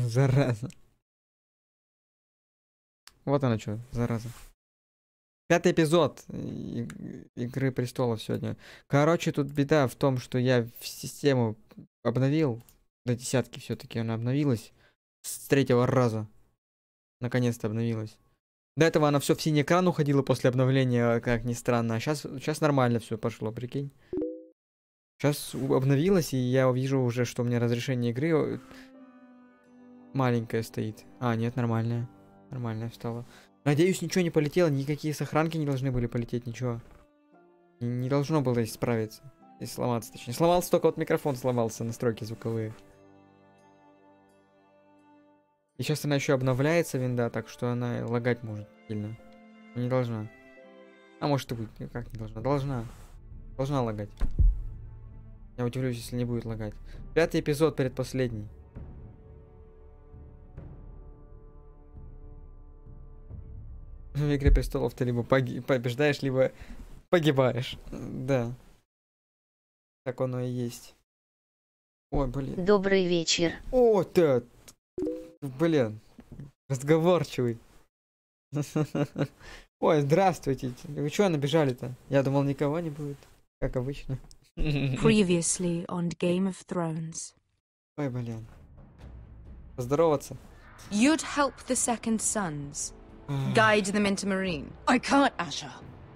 Зараза. Вот она что, зараза. 5-й эпизод Игры престолов сегодня. Короче, тут беда в том, что я систему обновил. До 10-ки все-таки она обновилась. С 3-го раза. Наконец-то обновилась. До этого она все в синий экран уходила после обновления, как ни странно. А сейчас нормально все пошло, прикинь. Сейчас обновилась, и я вижу уже, что у меня разрешение игры маленькое стоит. А, нет, нормальное. Нормальное стало. Надеюсь, ничего не полетело, никакие сохранки не должны были полететь, ничего. Не должно было исправиться. И сломаться, точнее. Сломался только вот микрофон, сломался, настройки звуковые. И сейчас она еще обновляется, винда, так что она лагать может сильно. Но не должна. А может и будет, как не должна? Должна. Должна лагать. Я удивлюсь, если не будет лагать. 5-й эпизод, предпоследний. В Игре престолов ты либо побеждаешь, либо погибаешь. Да. Так оно и есть. Ой, блин. Добрый вечер. О, ты... Блин. Разговорчивый. Ой, здравствуйте. Вы чего набежали-то? Я думал, никого не будет. Как обычно. Previously on Game of Thrones. Ой, блин. Поздороваться. You'd help the Second Sons. Guide them into Marine. I can't, Asher.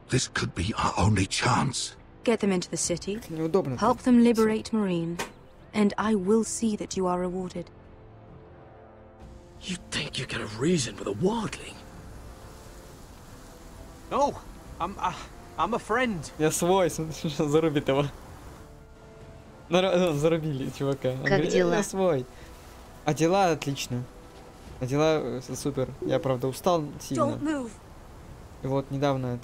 This could be our only chance. Get them into the city. Неудобно. Help them liberate Marine. And I will see that you are rewarded. You think you can reason with a wildling? No, I'm a friend. Я свой, зарубит его. Зарубили чувака. Как дела? Я свой. А дела отлично. А дела супер. Я, правда, устал сильно. И вот недавно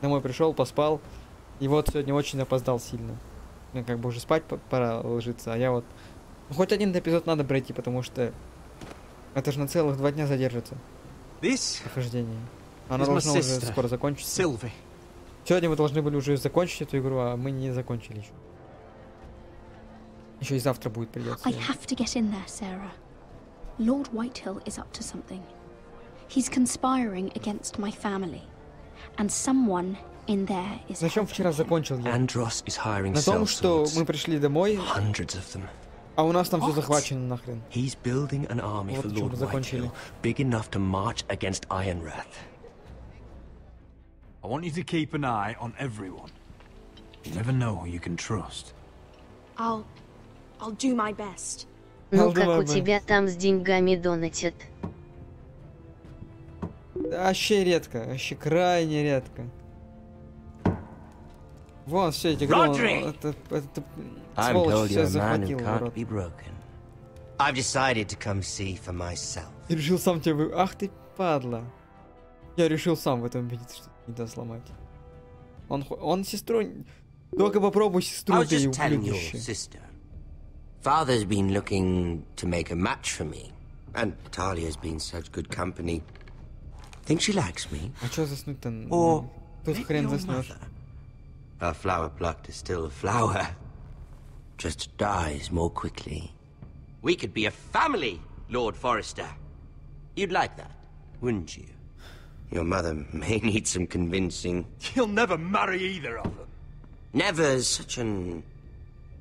домой пришел, поспал. И вот сегодня очень опоздал сильно. Мне как бы уже спать пора ложиться. А я вот... Ну, хоть один эпизод надо пройти, потому что... Это же на целых 2 дня задержится. Прохождение. Оно должно уже скоро закончиться. Сегодня мы должны были уже закончить эту игру, а мы не закончили еще. Еще и завтра будет придется. I have to get in there, Sarah. Lord Whitehill is up to something. He's conspiring against my family. And someone in there is... На чем вчера закончил я? Andros is hiring На том, что мы пришли домой, hundreds of them. а у нас там все захвачено нахрен. He's building an army for Lord Whitehill, big enough to march against Ironrath. I want you to keep an eye on everyone. You never know who you can trust. I'll do my best. Ну как у тебя там с деньгами донатят? Вообще редко, вообще крайне редко. Вон, все эти громы. Это сволочь все захватил. I've decided to come see for myself. И решил сам тебя Ах ты падла. Я решил сам в этом убедиться, что не даст сломать. Он сестру... Только попробуй сестру, ты ублюдище. Father's been looking to make a match for me. And Talia's been such good company. Think she likes me? А чё заснуть-то? Or Тут хрен заснешь. A flower plucked is still a flower. Just dies more quickly. We could be a family, Lord Forrester. You'd like that, wouldn't you? Your mother may need some convincing. You'll never marry either of them. Never's such an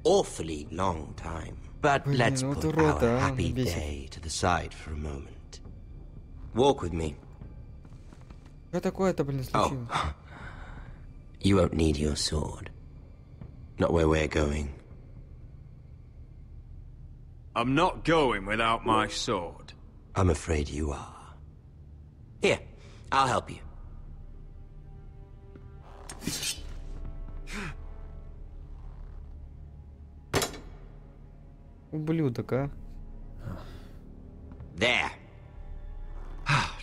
awfully long time. But let's put our happy day to the side for a moment. Walk with me. Что такое-то, блин, случилось? You won't need your sword. Not where we're going. I'm not going without my sword. I'm afraid you are. Here, I'll help you. Ублюдок, а? There.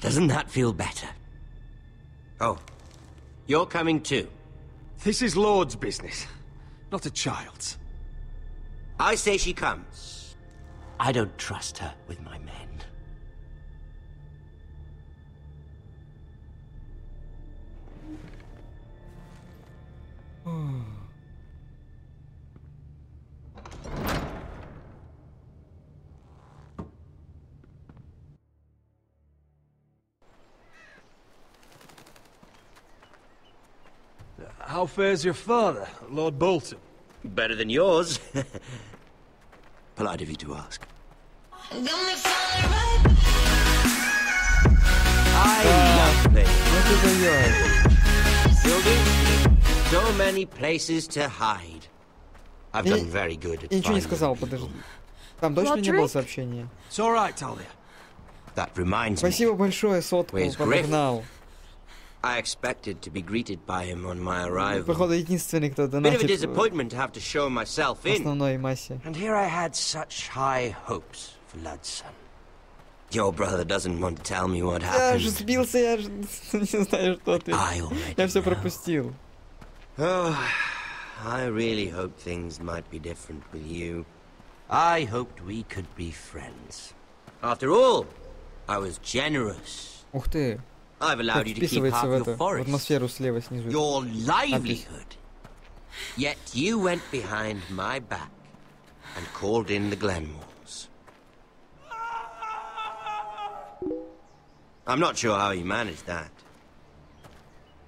Doesn't that feel better? Oh, you're coming too. This is Lord's business, not a child's. I say she comes. I don't trust her with my men. how fares your father, Lord Bolton? Better than yours. Polite of you to ask. I love places. Building so many places to hide. I've done very good at ничего не finding сказал, people. подожди. Там точно не было сообщения? It's all right, Talia. That reminds me. Спасибо большое, сотку подогнал. I expected to be greeted by him on my arrival. Походу, единственный, кто Bit of a донатит disappointment to have to show myself in. основной массе. And here I had such high hopes for Lud's son. Your brother doesn't want to tell me what happened. Я же сбился, я же не знаю, что ты. Я все пропустил. Oh, I really hope things might be different with you. I hoped we could be friends. After all, I was generous. Ух ты. I've allowed you to keep half your в forest, атмосферу слева снизу. your livelihood. Yet you went behind my back and called in the Glenmores. I'm not sure how you managed that.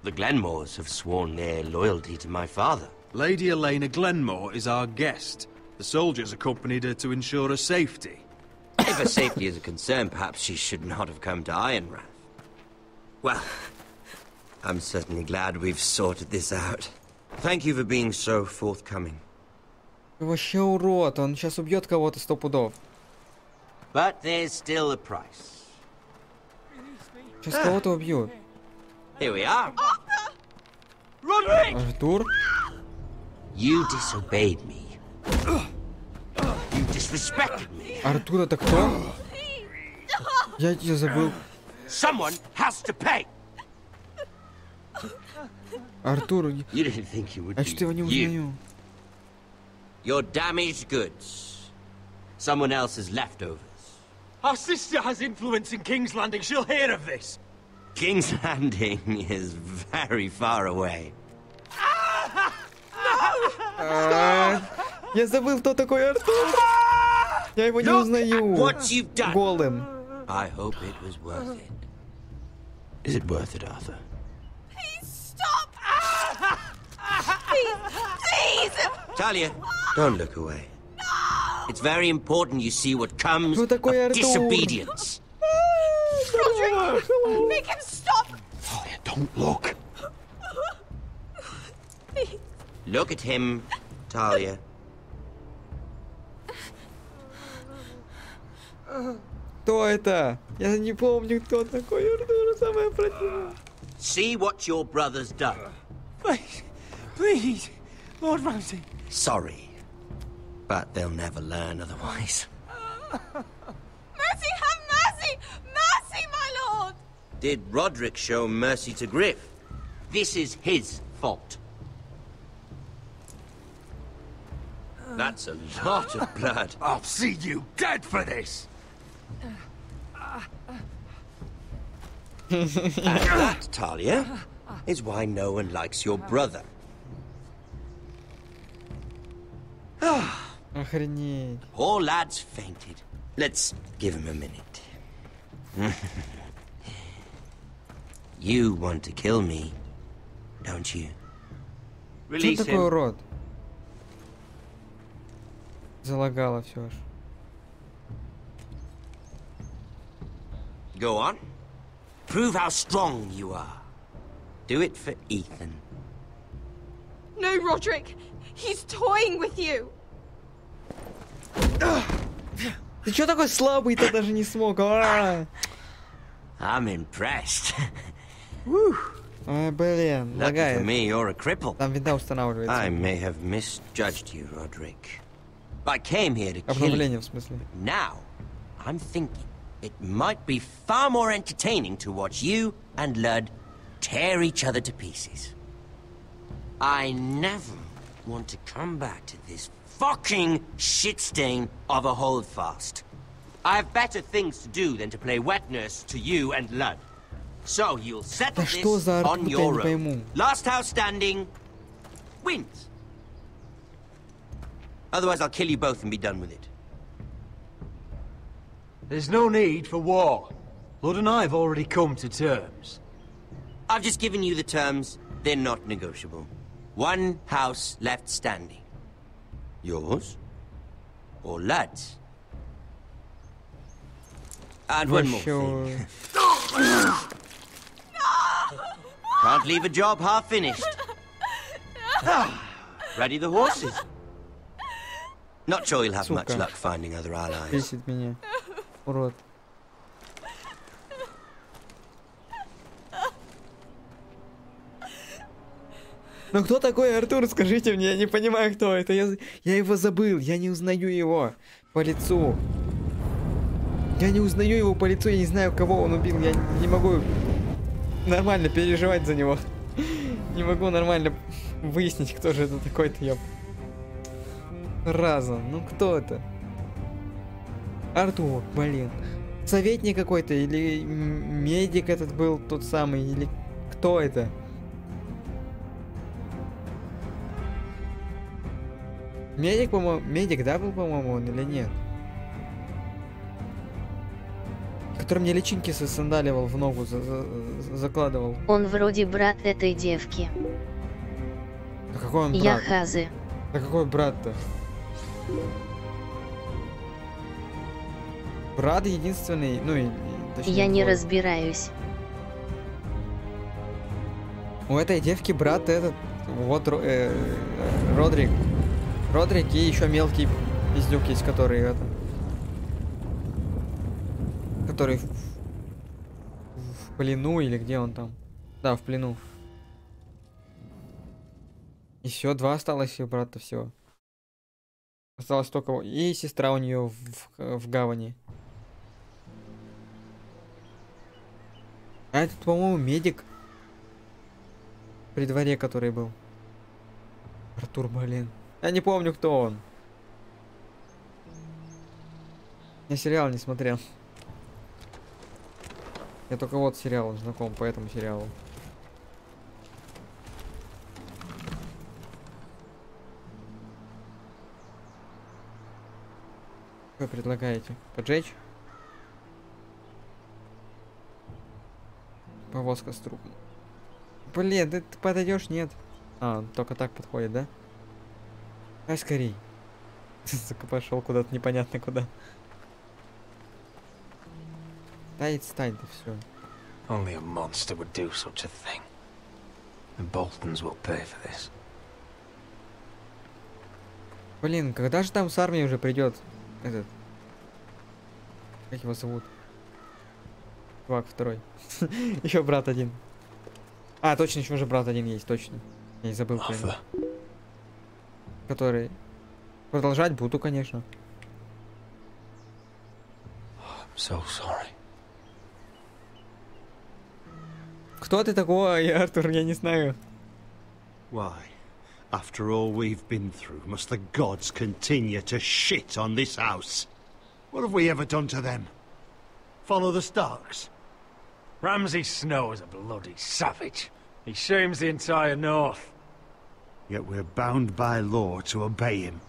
The Glenmores have sworn their loyalty to my father. Lady Elena Glenmore is our guest. The soldiers accompanied her to ensure her safety. If her safety is a concern, perhaps she should not have come to Ironrath. Well, I'm certainly glad we've sorted this out. Thank you for being so forthcoming. Вообще урод, он сейчас убьет кого-то 100 пудов. But there's still a price. Сейчас кого-то убьют. Here we are. Roderick! Артур? You disobeyed me. You disrespected me. Артур, это кто? Я тебя забыл. Someone has to pay. Артур, You didn't think you would а что я его не узнаю? Your damaged goods. Someone else's leftovers. Our sister has influence in King's Landing. She'll hear of this. King's Landing is very far away. Я забыл, кто такой Артур. Я его не узнаю. What you've done. Голым. I hope it was worth it. Is it worth it, Arthur? Please stop! Please! Talia, don't look away. It's very important you see what comes Кто of такой Артур? disobedience. Roderick! Make him stop! Talia, don't look. Look at him, Talia. Кто это? Я не помню, кто такой Артур, самое противное. See what your brother's done. Please, please, Lord Ramsay. Sorry, but they'll never learn otherwise. Mercy, have mercy! Mercy, my lord! Did Roderick show mercy to Griff? This is his fault. That's a lot of blood. I'll see you dead for this. And that, Talia, is why no one likes your brother. Охренеть. Poor lad's fainted. Let's give him a minute. You want to kill me, don't you? Что Release такой him. урод? Залагало все аж. Go on. Prove how strong you are. Do it for Ethan. No, Roderick! He's toying with you! Ты чё такой слабый-то даже не смог? I'm impressed. Ой, блин, Lucky for лагает. me, you're a cripple. Там винда устанавливается. I may have misjudged you, Roderick. I came here to kill you. Обновление, в смысле. Now, I'm thinking it might be far more entertaining to watch you and Lud tear each other to pieces. I never want to come back to this fucking shit stain of a holdfast. I have better things to do than to play wet nurse to you and Lud. So you'll settle Да что this за on Артур, я your не own. пойму. Last house standing wins. Otherwise, I'll kill you both and be done with it. There's no need for war. Lord and I have already come to terms. I've just given you the terms. They're not negotiable. One house left standing. Yours? Or Lud's? And one more thing. Can't leave a job half finished. Ready the horses? Not sure you'll have much luck finding other allies. Бесит меня. Урод. Ну кто такой Артур, скажите мне, я не понимаю, кто это. Я его забыл, я не узнаю его по лицу. Я не узнаю его по лицу, я не знаю, кого он убил. Я не могу нормально переживать за него. Не могу нормально выяснить, кто же это такой-то, ёп. Разом, ну кто это? Артур, блин. Советник какой-то, или медик этот был тот самый, или кто это? Медик, по-моему, медик, да, был, по-моему, он или нет? Который мне личинки засандаливал в ногу, закладывал. Он вроде брат этой девки. Да какой он брат? Я Хазы. Да какой брат-то? Брат единственный, ну и... Точнее, я не разбираюсь. У этой девки брат этот, вот Родрик. Родрик и еще мелкий пиздюк есть, который это... Который в плену или где он там? Да, в плену. И все, два осталось ее брата всего. Осталось только... И сестра у нее в гавани. А этот, по-моему, медик. При дворе, который был. Артур, блин. Я не помню, кто он. Я сериал не смотрел. Я только вот с сериалом знаком, по этому сериалу. Что предлагаете? Поджечь? Повозка с трупом. Блин, ты подойдешь? Нет. А, только так подходит, да? Ай, скорей. Сука, пошел куда-то непонятно куда. Стать, да все. Only a monster would do such a thing. The Boltons will pay for this. Блин, когда же там с армией уже придет этот? Как его зовут? Чувак второй. Еще брат один. А, точно, еще уже брат один есть, точно. Я не забыл. Который... Продолжать буду, конечно. I'm so sorry. Кто ты такой, Артур? Я не знаю. Why, after all we've been through, must the gods continue to shit on this house? What have we ever done to them? Follow the Starks? Ramsay Snow is a bloody savage. He shames the entire north. Yet we're bound by law to obey him.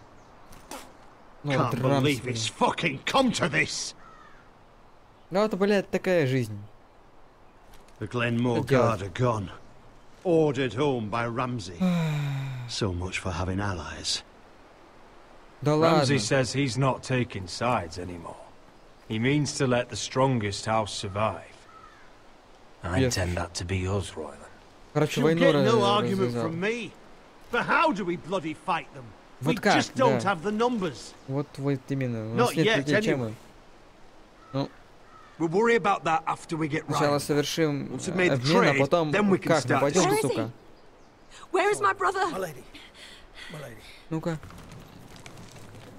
Ну, Can't believe it's fucking come to this! Ну, это, блядь, такая жизнь. The Glenmore Guard are gone. Ordered home by Ramsay. So much for having allies. Да ладно. Ramsay says he's not taking sides anymore. He means to let the strongest house survive. I intend that to be us, Royland. Короче, You'll войну get no argument развязал. from me. But how do we bloody fight them? Вот We как, just don't да. have the numbers. Вот именно. У Not нас нет yet, людей, чем мы. Ну, We'll worry about that after we get сначала right. совершим Once we've made the обмен, а trade, потом then we can как, start. нападем, Where is сука? he? Where is my brother? My lady. My lady. Ну-ка.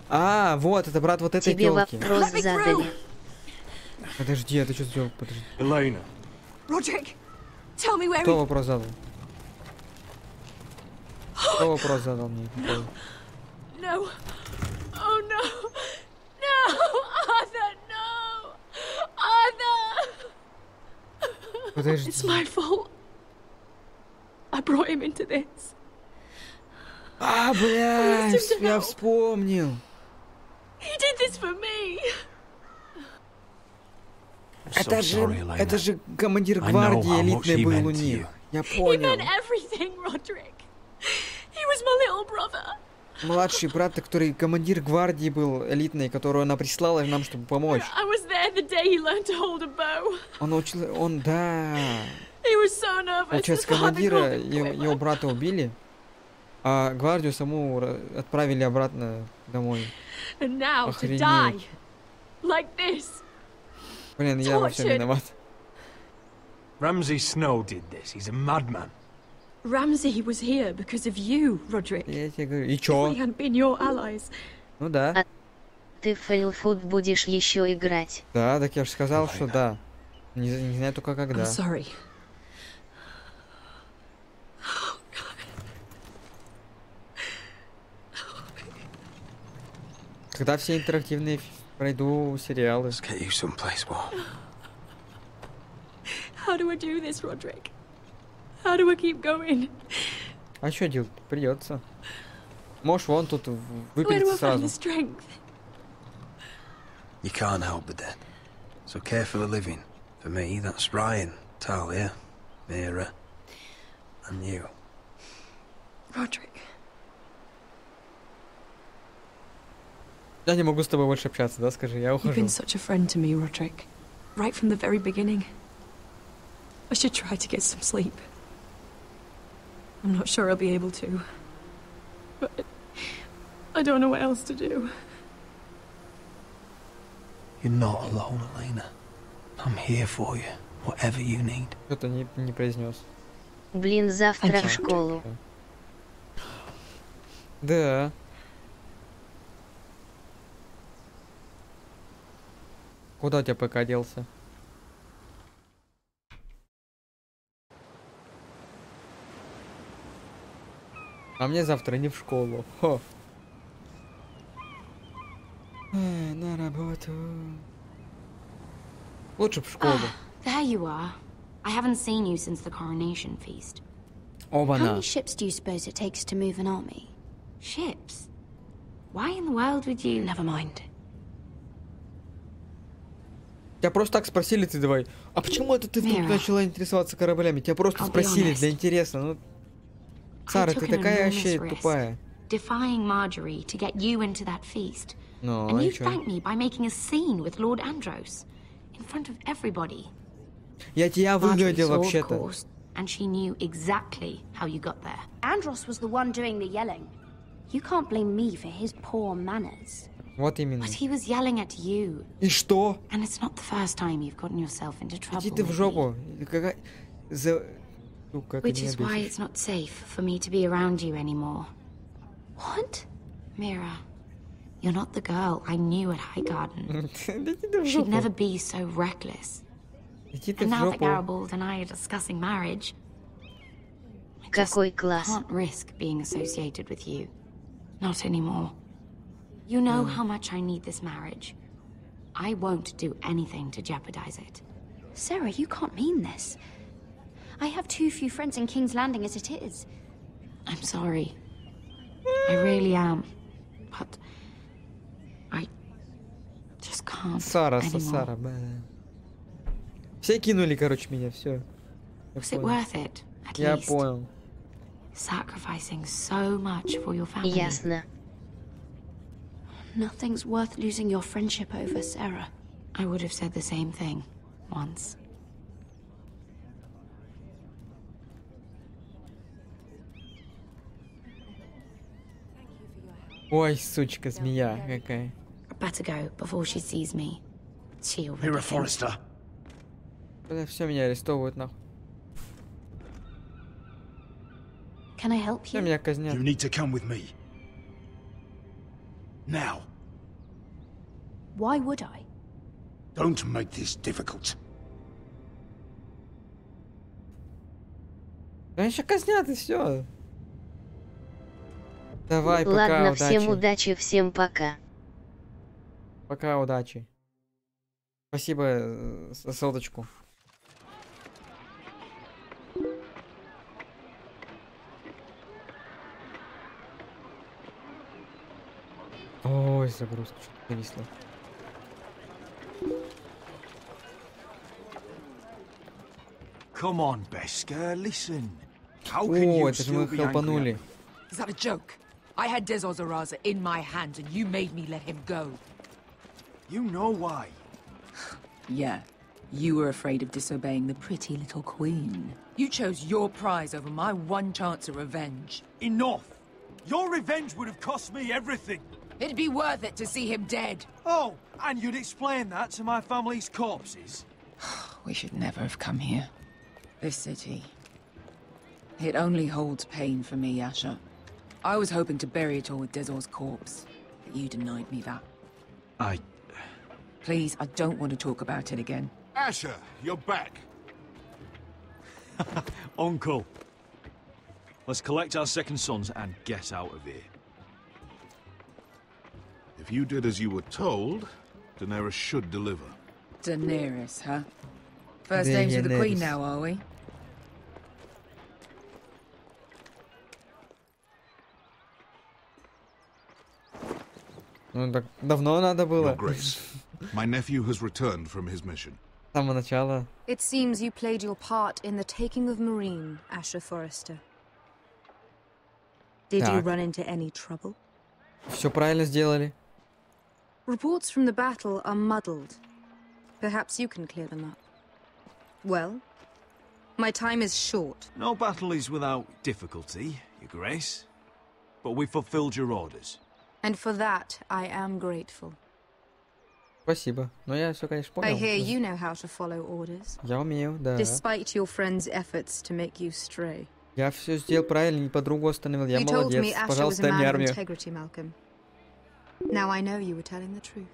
А, вот, это брат вот этой Тебе тёлки. вопрос задали. Подожди, а ты что сделал? Подожди. Elena. Roderick, tell me where Кто he... вопрос задал? Кто вопрос задал мне? Какой? No. Oh no. No, Arthur, no. Arthur. Подожди. It's my fault. I brought him into this. А, блядь, я вспомнил. He did this for me. Это же командир гвардии элитной был у них. Я He meant понял. everything everything, Roderick. He was my little brother. Младший брат, который командир гвардии был элитной, которую она прислала нам, чтобы помочь. I was there the day he learned to hold a bow. Да. He was so nervous. Получается, командира его брата убили, а гвардию саму отправили обратно домой. And now to die like this. Блин, я во всем виноват. Ramsay Snow did this. He's a madman. Ramsay was here because of you, Roderick. Я тебе говорю, и чё? We hadn't been your allies. Ну да. Ты в Failfoot будешь еще играть. Да, так я же сказал, что да. Не знаю только когда. I'm sorry. Когда все интерактивные пройду сериалы. Let's get you someplace warm. How do I do this, Roderick? How do I keep going? А что делать? Придется. Можешь вон тут Where do выпилиться I find сразу. the strength? You can't help the dead. So care for the living. For me, that's Ryan, Talia, Mira, and you. Roderick. Я не могу с тобой больше общаться, да, скажи, я You've ухожу. been such a friend to me, Roderick. Right from the very beginning. I should try to get some sleep. I'm not sure I'll be able to. But I don't know what else to do. You're not alone, Elena. I'm here for you, whatever you need. Что-то не произнес. Блин, завтра в школу. Да. Куда у тебя ПК делся? А мне завтра не в школу. Хо. На работу. Лучше в школу. There you are. I haven't seen you since the coronation feast. How Оба-на. many ships do you suppose it takes to move an army? Ships? Why in the world would you... Never mind. Тебя просто так спросили, ты давай. А почему это ты вдруг Мира. начала интересоваться кораблями? Тебя просто I'll be спросили honest. для интереса. Ну, I Сара, took ты an такая enormous вообще risk, тупая. defying Marjorie to get you into that feast. Ну, And и you чё? thanked me by making a scene with Lord Andros in front of everybody. Я тебя Marjorie выглядел saw, of вообще-то. course, and she knew exactly how you got there. Andros was the one doing the yelling. You can't blame me for his poor manners. Вот именно. But he was yelling at you. И что? And it's not the first time you've gotten yourself into trouble. Иди ты в lately. жопу. Какая... Сука, это Which меня is why бесит. it's not safe for me to be around you anymore. What? Mira, you're not the girl I knew at Highgarden. Иди ты в She'd never жопу. be so reckless. Иди ты And в now that жопу. Garibald and I are discussing marriage, I just Какой класс. can't risk being associated with you. Not anymore. You know how much I need this marriage. I won't do anything to jeopardize it. Sarah, you can't mean this. I have too few friends in King's Landing as it is. I'm sorry. I really am. But I just can't Сара, anymore. Сара, все кинули, короче, меня, все. Was it worth it, at Я least? понял. Sacrificing so much for your family. Ясно. Nothing's worth losing your friendship over, Sarah. I would have said the same thing once. Ой, сучка, змея какая. I better go before she sees me. She already Mira thinks- Forrester. Бля, все, меня арестовывают, нахуй. Can I help Все, you? меня казнят. You need to come with me. Now. Why would I? Don't make this difficult. Да еще казнят, и все. Давай, пока, Ладно, удачи. всем удачи, всем пока. Пока, удачи. Спасибо за соточку. Ой, загрузка что-то повисла. Come on, Beskar, listen. How can you О, это же мы still be angry at хелпанули. me? Is that a joke? I had Dezor Zaraza in my hands and you made me let him go. You know why. Yeah. You were afraid of disobeying the pretty little queen. You chose your prize over my one chance of revenge. Enough! Your revenge would have cost me everything. It'd be worth it to see him dead. Oh, and you'd explain that to my family's corpses? We should never have come here. This city. It only holds pain for me, Asher. I was hoping to bury it all with Dezor's corpse, but you denied me that. Please, I don't want to talk about it again. Asher, you're back. Uncle. Let's collect our second sons and get out of here. If you did as you were told, Daenerys should deliver. Daenerys, huh? First names of the queen now, are we? Ну так давно надо было. Your Grace, my nephew has returned from his mission. С самого начала. It seems you played your part in the taking of Marine, Asher Forrester. Did you run into any trouble? Все правильно сделали. Reports from the battle are muddled. Perhaps you can clear them up. Well, my time is short. No battle is without difficulty, Your Grace. But we fulfilled your orders. And for that, I am grateful. Спасибо. Но я все, конечно, понял. I hear you know how to follow orders. Я умею, да. Despite your friend's efforts to make you stray. Я все сделал правильно, подругу остановил. Я You told me молодец. Asher was a Пожалуйста, дай мне man of армию. integrity, Malcolm. Now I know you were telling the truth.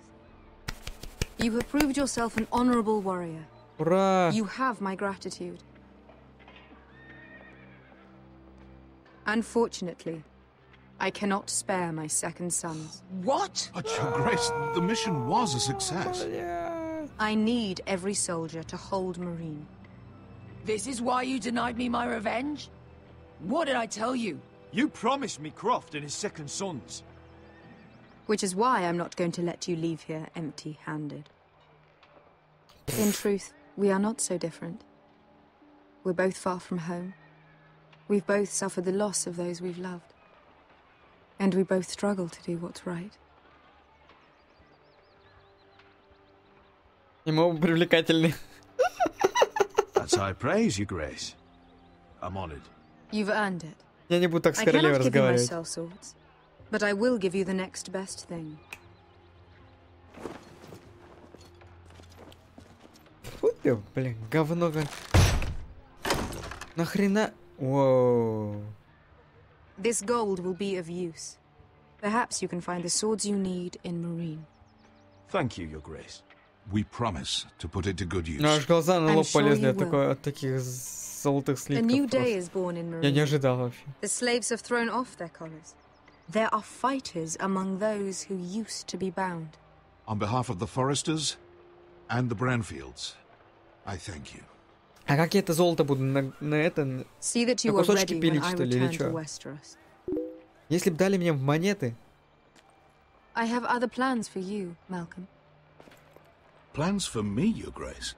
You have proved yourself an honorable warrior. Ура! You have my gratitude. Unfortunately, I cannot spare my second sons. What? But Your Grace, the mission was a success. I need every soldier to hold Marine. This is why you denied me my revenge? What did I tell you? You promised me Croft and his second sons. Which is why I'm not going to let you leave here empty-handed. In truth, we are not so different. We're both far from home. We've both suffered the loss of those we've loved. And we both struggle to do what's right. И мы оба привлекательны. That's high praise, Your Grace. I'm honored. You've earned it. Я не буду так с I королевой cannot give you my разговаривать. cell swords, but I will give you the next best thing. Фу ты, блин, говно. Нахрена? Воу. This gold will be of use. Perhaps you can find the swords you need in Marine. Thank you, Your Grace. We promise to put it to good use. Аж глаза на лоб sure полезли you от, от таких золотых A слитков. new day просто. is born in Я не Marine. ожидал вообще. The slaves have thrown off their collars. There are fighters among those who used to be bound. On behalf of the Foresters and the Branfields, I thank you. А как я это золото буду на это? See that you На are кусочки ready when пилить, I что ли, или return to чё? Westeros. Если бы дали мне монеты... I have other plans for you, Malcolm. Plans for me, Your Grace?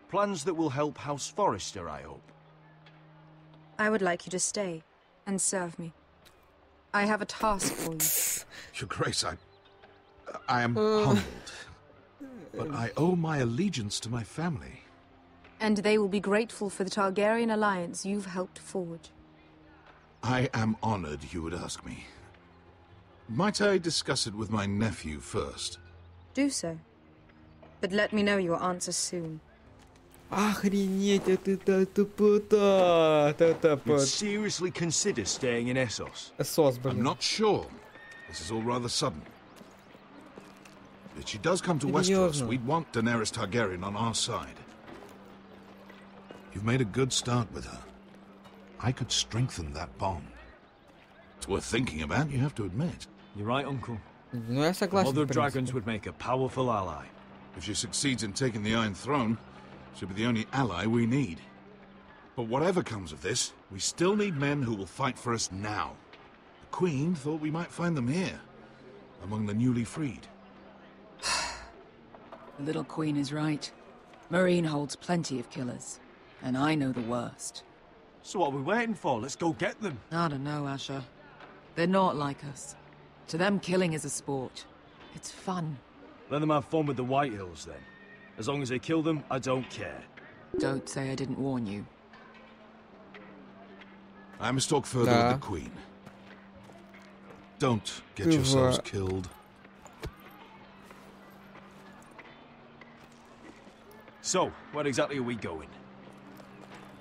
Plans that will help House Forrester, I hope. I would like you to stay and serve me. I have a task for you. Your Grace, I am humbled. But I owe my allegiance to my family. And they will be grateful for the Targaryen alliance you've helped forge. I am honored you would ask me. Might I discuss it with my nephew first? Do so. But let me know your answer soon. Охренеть, You'd seriously consider staying in Essos? Эсос, I'm блин. not sure. This is all rather sudden. If she does come to Серьезно? Westeros, we'd want Daenerys Targaryen on our side. You've made a good start with her. I could strengthen that bond. It's worth thinking about, you have to admit. You're right, Uncle. Ну, я согласен, Mother в of Dragons принципе. would make a powerful ally. If she succeeds in taking the Iron Throne, she'll be the only ally we need. But whatever comes of this, we still need men who will fight for us now. The Queen thought we might find them here, among the newly freed. The little queen is right. Marine holds plenty of killers. and I know the worst. So what are we waiting for? Let's go get them. I don't know, Asher. They're not like us. To them, killing is a sport. It's fun. Let them have fun with the White Hills, then. As long as they kill them, I don't care. Don't say I didn't warn you. I must talk further with the Queen. Don't get yourselves killed. So, where exactly are we going?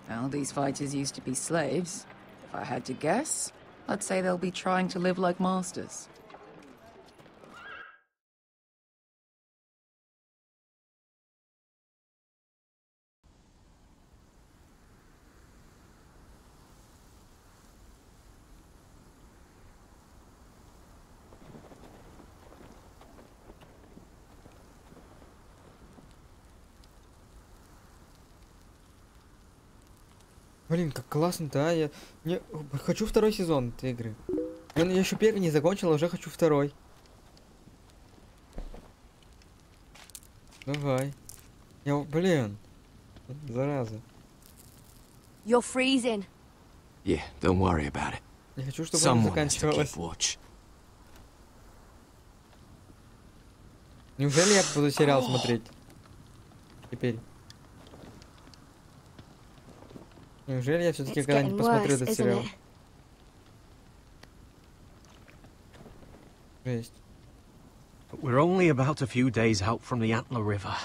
Well, these fighters used to be slaves. If I had to guess, I'd say they'll be trying to live like masters. Блин, как классно-то, а? Я хочу второй сезон этой игры. Я еще первый не закончил, а уже хочу второй. Давай. Блин. Зараза. You're freezing. Yeah, don't worry about it. Я хочу, чтобы она заканчивалась. Неужели я буду сериал смотреть? Теперь. Неужели я все-таки когда-нибудь посмотрю этот сериал? Жесть. We're only about a few days out from the Antler River.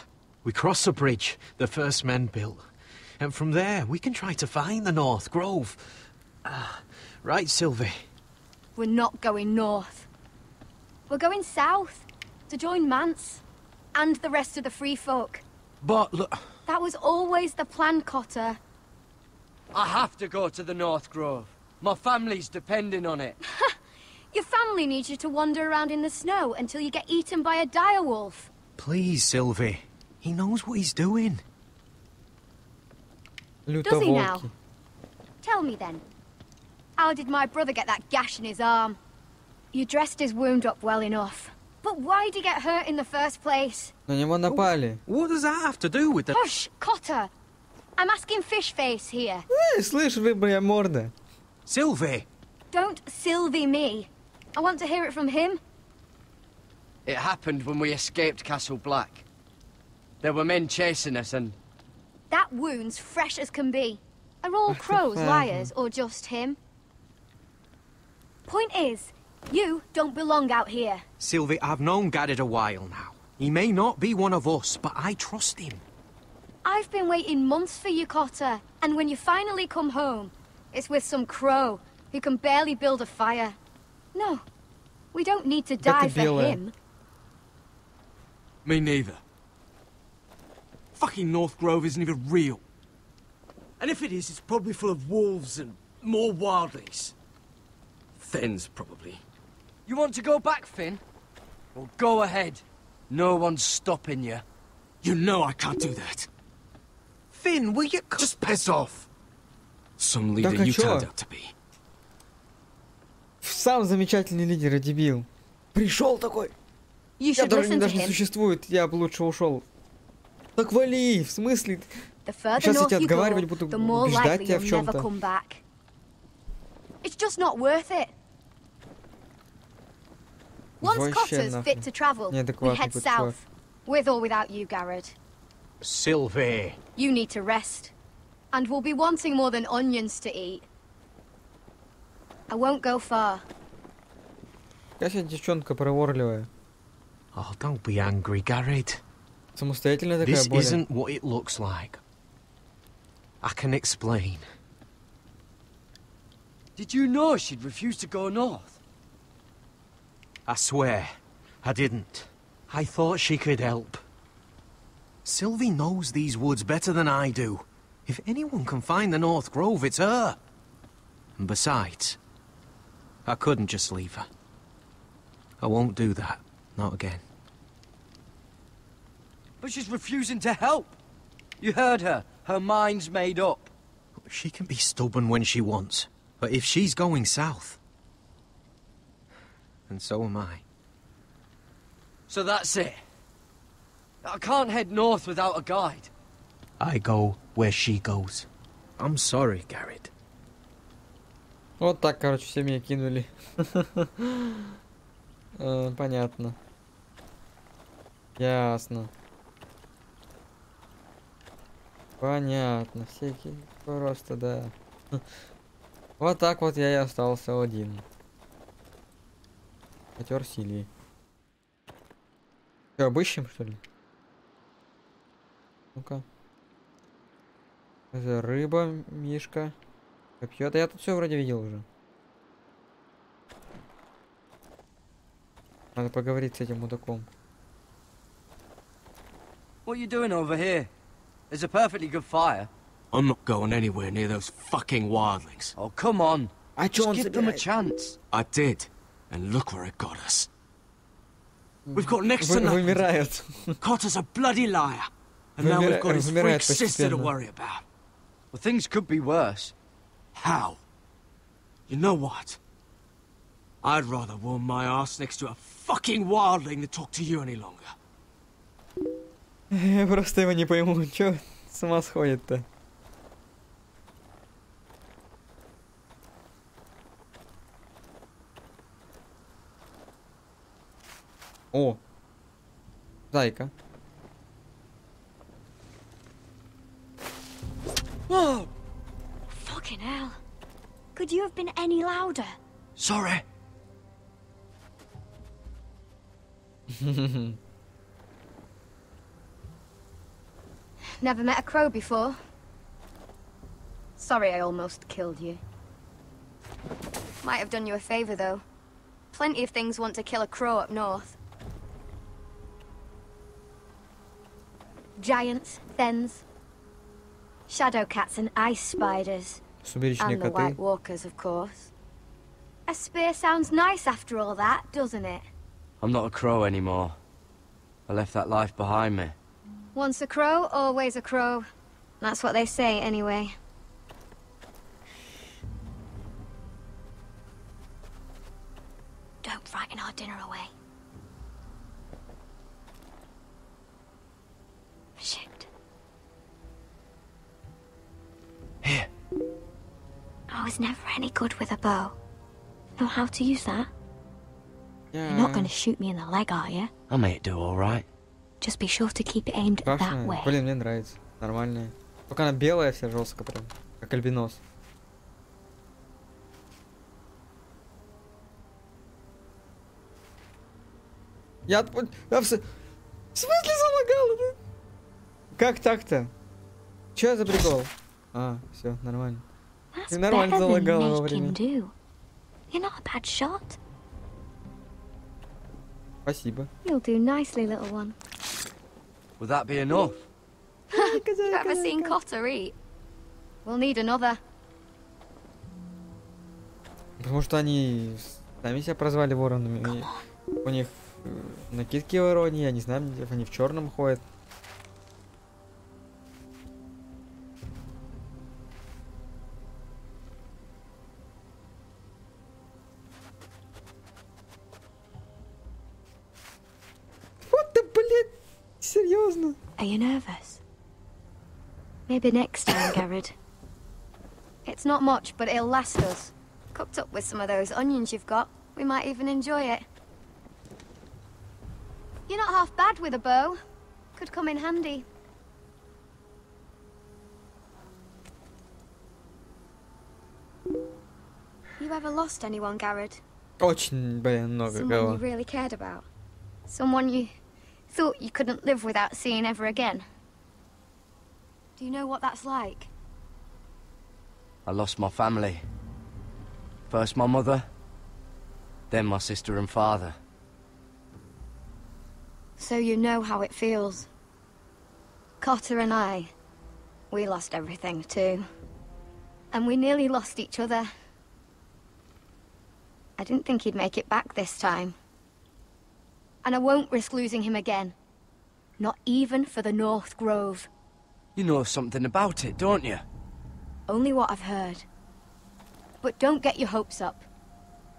We cross a bridge the first men built. And from there, we can try to find the North Grove. Right, Sylvie? We're not going north. We're going south to join Mance and the rest of the free folk. But look... That was always the plan, Cotter. I have to go to the North Grove. My family's depending on it. Your family needs you to wander around in the snow until you get eaten by a direwolf. Please, Sylvie. He knows what he's doing. Does he now? Tell me then. How did my brother get that gash in his arm? You dressed his wound up well enough. But why did he get hurt in the first place? На него напали. What does that have to do with the... Hush, Cotter. I'm asking Fishface here. Слышь, рыбья морда. Sylvie! Don't Sylvie me. I want to hear it from him. It happened when we escaped Castle Black. There were men chasing us and... That wound's fresh as can be. Are all crows liars or just him? Point is, you don't belong out here. Sylvie, I've known Garrett a while now. He may not be one of us, but I trust him. I've been waiting months for you, Cotter, and when you finally come home, it's with some crow who can barely build a fire. No, we don't need to die for him. Me neither. Fucking North Grove isn't even real. And if it is, it's probably full of wolves and more wildlings. Thins, probably. You want to go back, Finn? Well, go ahead. No one's stopping you. You know I can't do that. Finn, will you... Just piss off. Some leader you turned out to be. Сам замечательный лидер, дебил. Пришел такой. Я даже не существует, я бы лучше ушел. Так вали, в смысле? Сейчас я тебя отговаривать буду, убеждать тебя в чем-то. It's just not worth it. Once Cotter's fit to travel, we head south. With or without you, Garrett. Sylvie. You need to rest. And we'll be wanting more than onions to eat. I won't go far. Какая девчонка проворливая. Oh, don't be angry, Garrett. Самостоятельная такая This более. isn't what it looks like. I can explain. Did you know she'd refuse to go north? I swear, I didn't. I thought she could help. Sylvie knows these woods better than I do. If anyone can find the North Grove, it's her. And besides, I couldn't just leave her. I won't do that. Not again. But she's refusing to help. You heard her. Her mind's made up. She can be stubborn when she wants. But if she's going south, then so am I. So that's it. I can't head north without a guide. I go where she goes. I'm sorry, Garrett. Вот так, короче, все меня кинули. Понятно. Ясно. Понятно. Всякие просто, да. Вот так вот я и остался один. Потер Сильвии. Что, обыщем, что ли? Ну-ка. Это рыба, мишка. Копье. Да я тут все вроде видел уже. Надо поговорить с этим мудаком. What are you doing over here? There's a perfectly good fire. I'm not going anywhere near those fucking wildlings. Oh, come on. Just give them a chance. I did, and look where it got us. We've got next to nothing. Вымирают. Cotter's a bloody liar. And now we've got his freak sister to worry about. Well, things could be worse. How? You know what? I'd rather warm my ass next to a fucking wildling than talk to you any longer. Я просто его не пойму, чё с ума сходит-то? О! Зайка. Whoa! Fucking hell. Could you have been any louder? Sorry. Never met a crow before. Sorry I almost killed you. Might have done you a favor, though. Plenty of things want to kill a crow up north. Giants, thens, shadow cats and ice spiders. And the white walkers, of course. A spear sounds nice after all that, doesn't it? I'm not a crow anymore. I left that life behind me. Once a crow, always a crow. That's what they say, anyway. Don't frighten our dinner away. Shit. Here. I was never any good with a bow. Know how to use that? You're not going to shoot me in the leg, are you? I may do all right. Just be sure to keep it aimed that way. Блин, мне нравится. Нормальная. Только она белая вся, жестко прям. Как альбинос. Я в смысле залагал? Да? Как так-то? Че за прикол? А, все, нормально. Ты нормально залагал во время. You're not a bad shot. Спасибо. You'll do nicely, little one. Would that be enough? You ever seen Cotter eat? We'll need another. Потому что они сами себя прозвали воронами. У них накидки вороньи, я не знаю, они в черном ходят. Вот да, блин, серьезно. Are you nervous? Maybe next time, Garrett. It's not much, but it'll last us. Cooked up with some of those onions you've got, we might even enjoy it. You're not half bad with a bow. Could come in handy. You ever lost anyone, Garrett? Очень, блин, много Someone кого. you really cared about? Someone you thought you couldn't live without seeing ever again? Do you know what that's like? I lost my family. First my mother, then my sister and father. So you know how it feels. Cotter and I, we lost everything too. And we nearly lost each other. I didn't think he'd make it back this time. And I won't risk losing him again. Not even for the North Grove. You know something about it, don't you? Only what I've heard. But don't get your hopes up.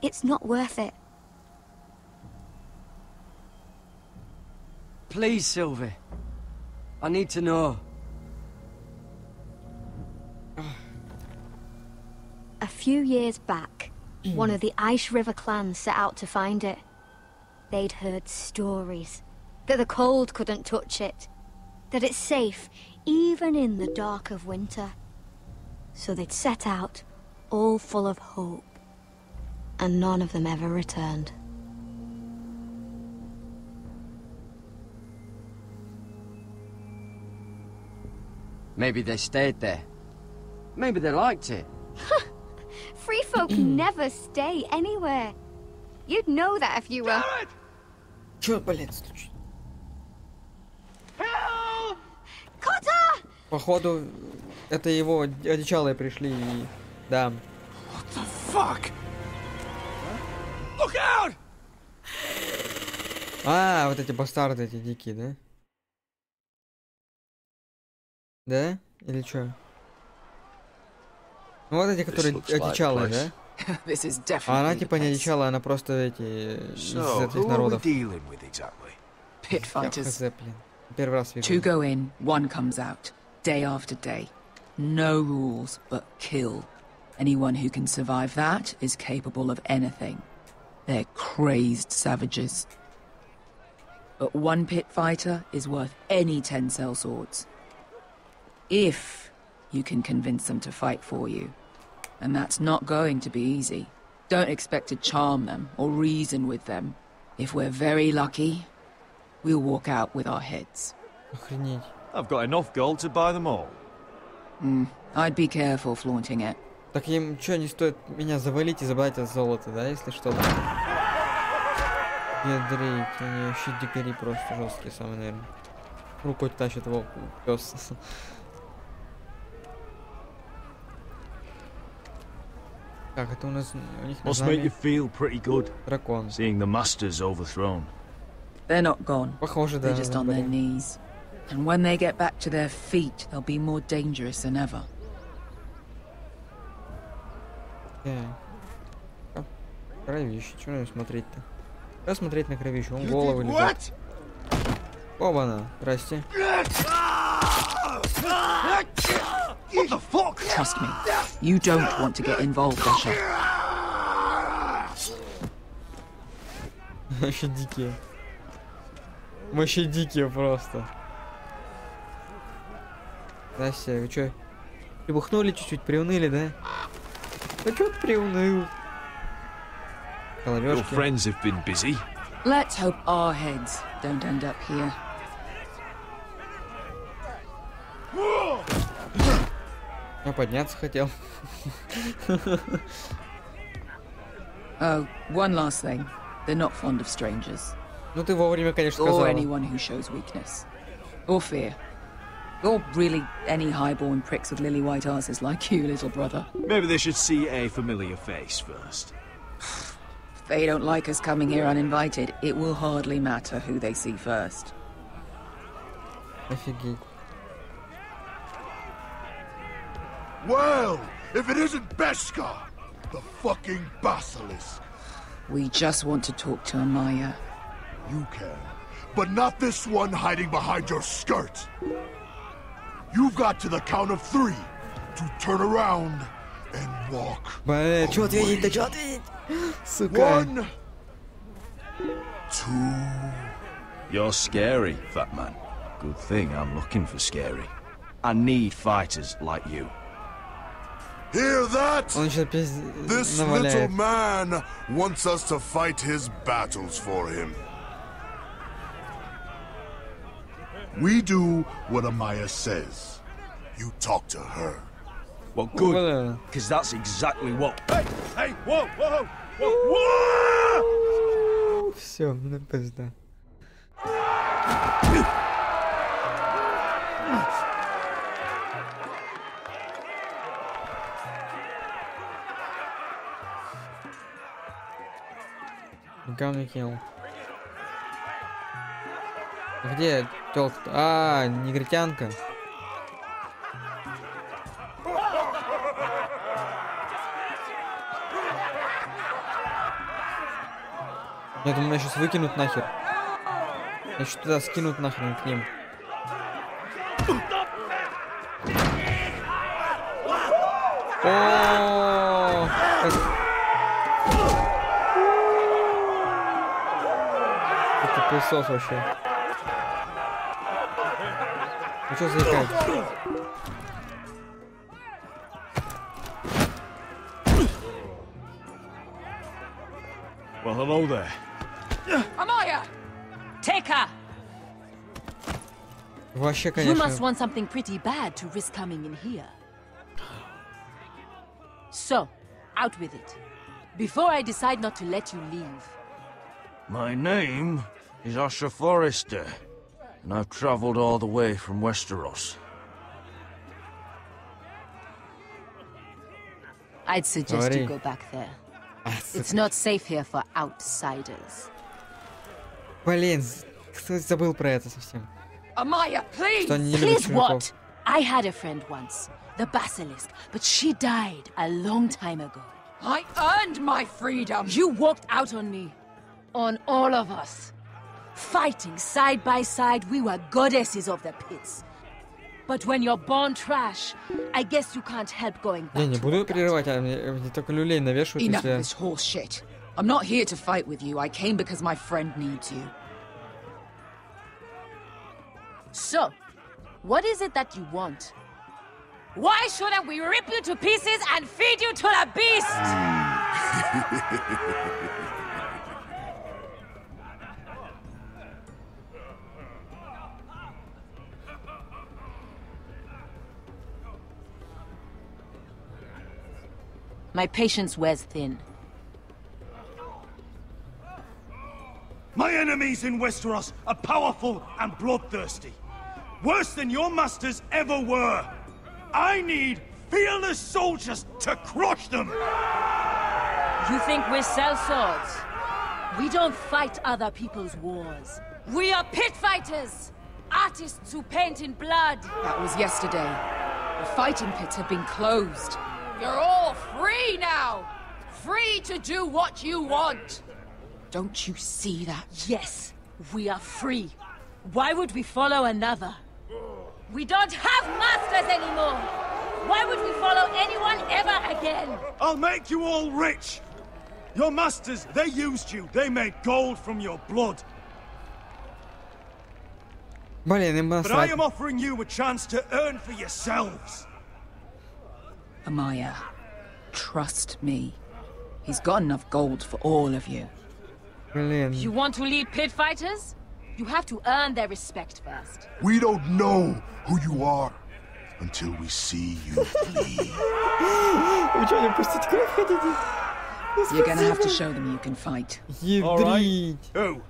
It's not worth it. Please, Sylvie. I need to know. A few years back, one of the Ice River clans set out to find it. They'd heard stories that the cold couldn't touch it, that it's safe even in the dark of winter. So they'd set out, all full of hope, and none of them ever returned. Maybe they stayed there. Maybe they liked it. Free folk never stay anywhere. You'd know that if you were... Чё, блядь, случилось? Кота! Походу, это его одичалые пришли и... Да. What the fuck? Look out! А, вот эти бастарды, эти дикие, да? Да? Или чё? Ну вот эти, которые одичалые, да? А она типа не одичалая, она просто эти... из этих народов. Pit fighters. Первый раз вижу. Two go in, one comes out, day after day. No rules, but kill. Anyone who can survive that is capable of anything. They're crazed savages. But one pit fighter is worth any 10 sellswords. If you can convince them to fight for you. And that's not going to be easy. Don't expect to charm them or reason with them. If we're very lucky, we'll walk out with our heads. Охренеть. I've got enough gold to buy them all. I'd be careful flaunting it. Так им что, не стоит меня завалить и забрать от золота, да, если что-то? Ядрить, они вообще дикари просто жесткие самые, наверное. Рукой тащит волк, пес. Как это у нас? У них Must make you feel pretty good. Дракон. Seeing the masters overthrown. They're not gone. Похоже, да. They're just on their knees. And when they get back to their feet, they'll be more dangerous than ever. Кровище, что надо смотреть-то? Что смотреть на кровище? Он голову лежит. Оба-на, здрасте. What the fuck? Trust me, you don't want to get involved, Asher. Вообще дикие. Вообще дикие просто. Здрасте, вы чё? Прибухнули чуть-чуть, приуныли, да? Да чё ты приуныл? Your friends have been busy. Let's hope our heads don't end up here. Я подняться хотел. Oh, one last thing. They're not fond of strangers. Ну ты вовремя, конечно, Or сказала. anyone who shows weakness. Or fear. Or really any highborn pricks with lily white asses like you, little brother. Maybe they should see a familiar face first. If they don't like us coming here uninvited, it will hardly matter who they see first. Офигеть. Well, if it isn't Beshka, the fucking basilisk. We just want to talk to Amaya. You can, but not this one hiding behind your skirt. You've got to the count of 3 to turn around and walk. Бля, чё ответить-то, чё ответить? Сука. 1, 2. You're scary, fat man. Good thing I'm looking for scary. I need fighters like you. Hear that? Он сейчас This little man wants us to fight his battles for him. We do what Amaya says. You talk to her. Well, good, because that's exactly what... Hey, whoa, whoa, whoa! Все, ну пизда. Говный кинул. Где тёлка? А, негритянка. Я думаю, меня сейчас выкинут нахер. Я что туда скинут нахрен к ним. О, это пылесос вообще. Ну что заикаетесь? Well, hello there. Amaya! Take her! Вообще, You конечно. must want something pretty bad to risk coming in here. So, out with it. Before I decide not to let you leave. My name is Asher Forrester, and I've traveled all the way from Westeros. I'd suggest Sorry. you go back there. It's not safe here for outsiders. Блин, кто забыл про это совсем? Amaya, please! Что они не любят Please чужаков. what? I had a friend once, the Basilisk, but she died a long time ago. I earned my freedom! You walked out on me. On all of us. Fighting side by side, we were goddesses of the pits. But when you're born trash, I guess you can't help going back. Не буду прерывать, а мне только люлей навешивают. Enough of Если... this horse shit. I'm not here to fight with you. I came because my friend needs you. So, what is it that you want? Why shouldn't we rip you to pieces and feed you to the beast? My patience wears thin. My enemies in Westeros are powerful and bloodthirsty. Worse than your masters ever were. I need fearless soldiers to crush them! You think we sell swords? We don't fight other people's wars. We are pit fighters! Artists who paint in blood! That was yesterday. The fighting pits have been closed. You're all free now! Free to do what you want! Don't you see that? Yes, we are free. Why would we follow another? We don't have masters anymore! Why would we follow anyone ever again? I'll make you all rich! Your masters, they used you. They made gold from your blood. Блин, им But I насрать. am offering you a chance to earn for yourselves. Amaya, trust me. He's got enough gold for all of you. Блин. You want to lead pit fighters? You have to earn their respect first. We don't know who you are until we see you bleed. Вы что, не пустить кровь хотите? You're gonna have to show them you can fight. Ядрить. Who?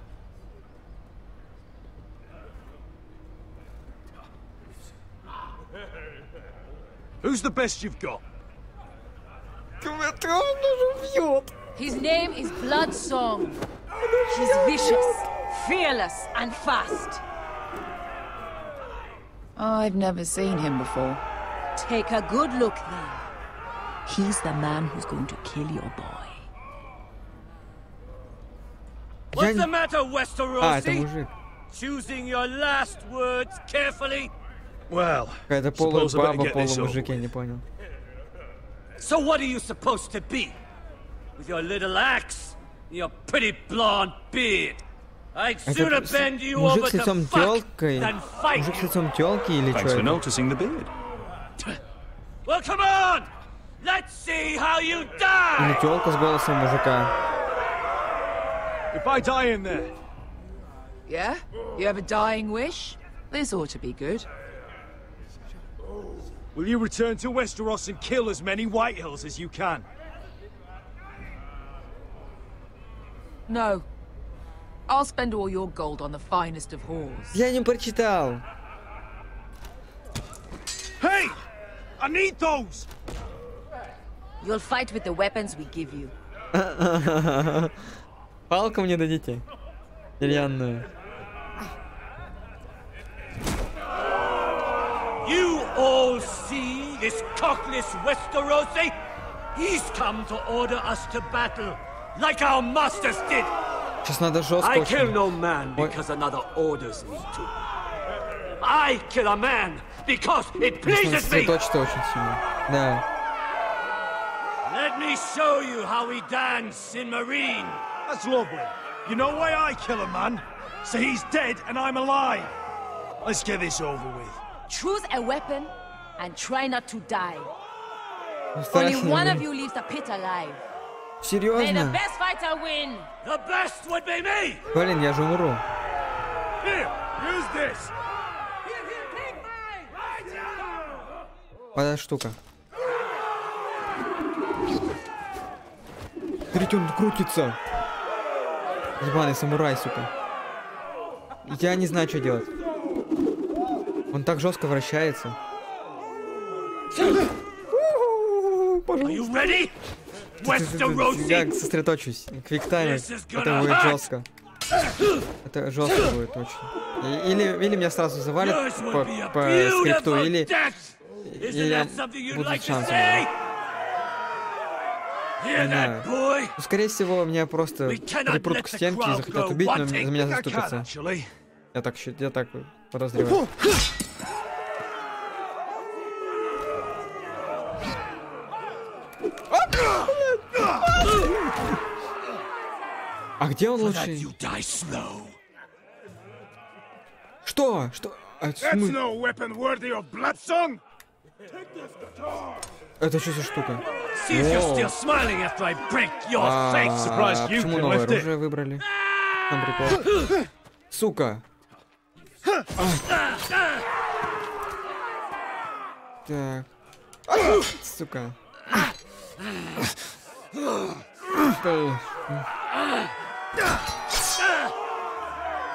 Who's the best you've got? His name is Bloodsong. He's vicious, fearless, and fast. I've never seen him before. Take a good look then. He's the man who's going to kill your boy. What's the matter, Westerosi? это мужик. Choosing your last words carefully? Well, Какая-то полубаба, полумужик, я не понял. So what are you supposed to be? With your little axe? Your pretty blonde beard? I'd sooner bend you over Мужик с лицом to fuck тёлкой? than fight Мужик с you. лицом тёлки или Thanks что for это? noticing the beard. Well, come on! Let's see how you Или die! тёлка с голосом мужика? if I die in there, Yeah? You have a dying wish? This ought to be good. will you return to Westeros and kill as many Whitehills as you can? No. I'll spend all your gold on the finest of whores. Я не прочитал. Hey! I need those! You'll fight with the weapons we give you. Палку мне дадите? Деревянную. You all see this cockless Westerosi? He's come to order us to battle, like our masters did. Сейчас надо жестко I kill очень. no man because another orders me to. I kill a man because it Нужно pleases me. сосредоточиться очень сильно. Да. Let me show you how we dance in Marine. That's lovely. You know why I kill a man? So he's dead and I'm alive. Let's get this over with. Choose a weapon and try not to die. Only one of you leaves the pit alive. May the Серьезно? best fighter win. The best would be me. Блин, я же умру. Here, use this. Вот эта штука. Смотрите, он крутится. Ебаный самурай, сука. Я не знаю, что делать. Он так жестко вращается. Я сосредоточусь. Квиктаймер. Это будет жестко. Это жестко будет очень. Или меня сразу завалят по скрипту, или будут шансы. Не знаю. Ну, скорее всего, меня просто припрут к стенке и захотят убить, но за меня заступятся. Я так подозреваю. А где он лучше? Что? Что? Это что за штука? Почему новое оружие выбрали? Там прикол. Сука. Так. Сука.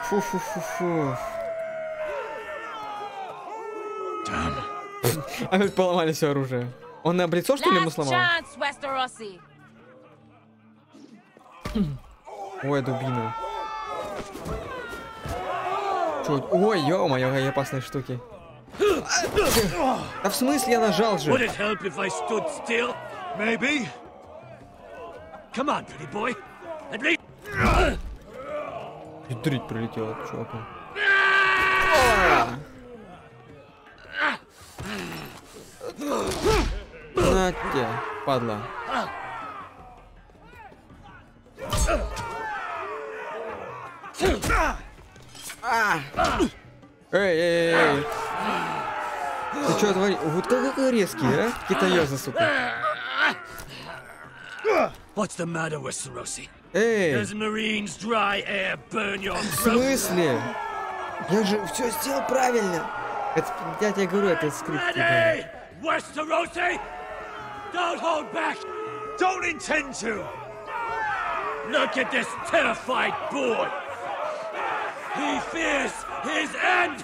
Фу-фу-фу-фу. Опять поломали все оружие. Он на лицо, что ли, ему сломал? Ой, дубина. Чё? Ой, ё-моё, какие опасные штуки. А в смысле я нажал же? Дрить прилетела, чуваку. На тебе, падла. Эй. Ты что творишь? Вот какой резкий, а? Китаёза, сука. Эй! В смысле? Я же все сделал правильно. Это, я тебе говорю, это скрипт. Don't hold back! Don't intend to! Look at this terrified boy! He fears his end!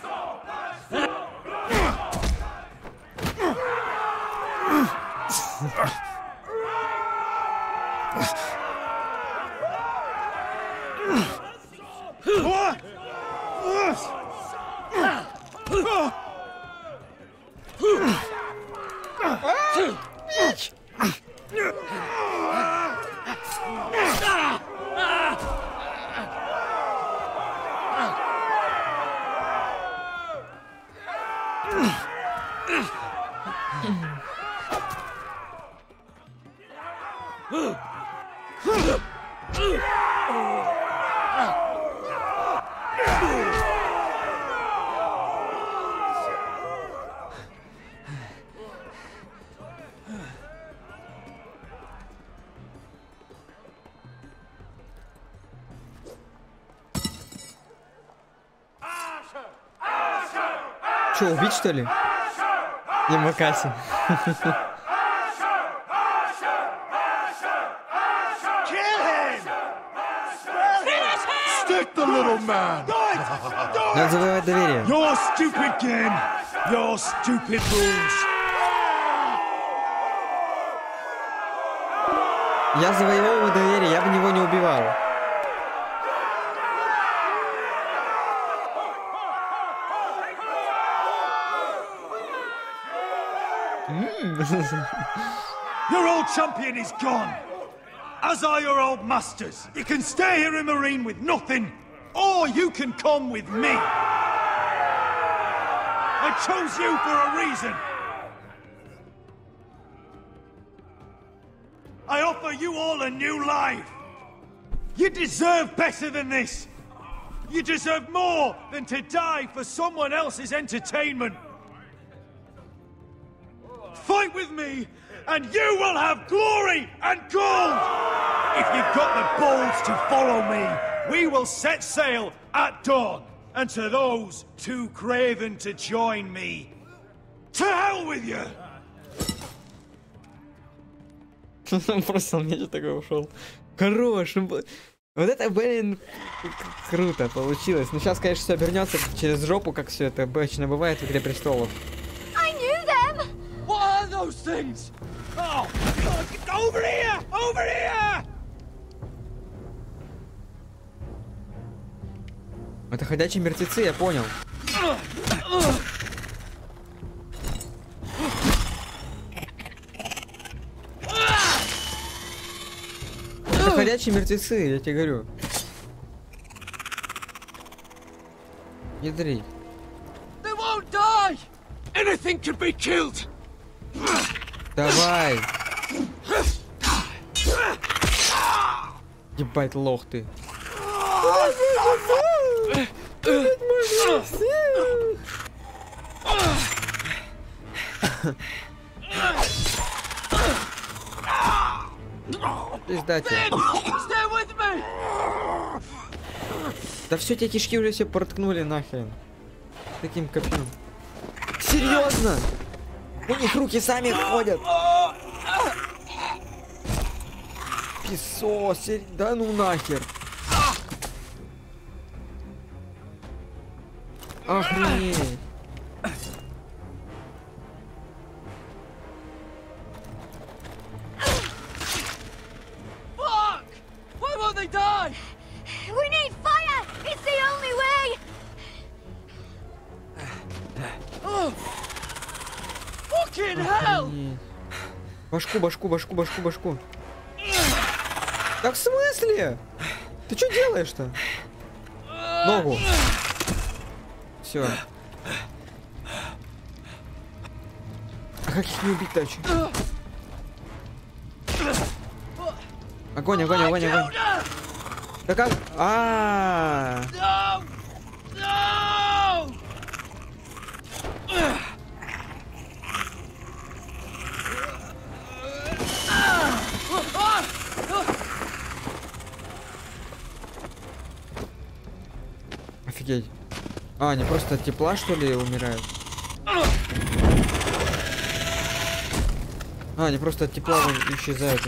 Че, убить что ли? Не макаси. Надо завоевать доверие. Your stupid game, your stupid rules. Я завоевал доверие, я бы него не убивал. Your old champion is gone, as are your old masters. You can stay here in Marine with nothing, or you can come with me. I chose you for a reason. offer you all a new life. You deserve better than this. You deserve more than to die for someone else's entertainment. Fight with me, and you will have glory and gold! If you've got the balls to follow me, we will set sail at dawn. And to those too craven to join me, to hell with you! Просто он мне такой ушел. Хорош. Вот это, блин, круто получилось. Ну сейчас, конечно, все обернется через жопу, как все это обычно бывает в Игре престолов. What are those things? Oh, God, over here! Over here! Это ходячие мертвецы, я понял. Это ходячие мертвецы, я тебе говорю. Ядри. They won't die! Anything can be killed! Давай. Ебать, лох ты. Пиздate. Да все, те кишки уже все проткнули нахрен. Таким копьем. Серьезно? У них руки сами ходят. Писос, да ну нахер. Охренеть. Fuck! Why won't they die? We need fire! It's the only way! Oh! Fucking hell! Башку, башку, башку, башку, башку. Так в смысле? Ты что делаешь-то? Ногу. Все. А как их не убить дальше? Огонь, огонь, огонь, огонь. Да как? Офигеть. Они просто от тепла, что ли, умирают? Они просто от тепла исчезают.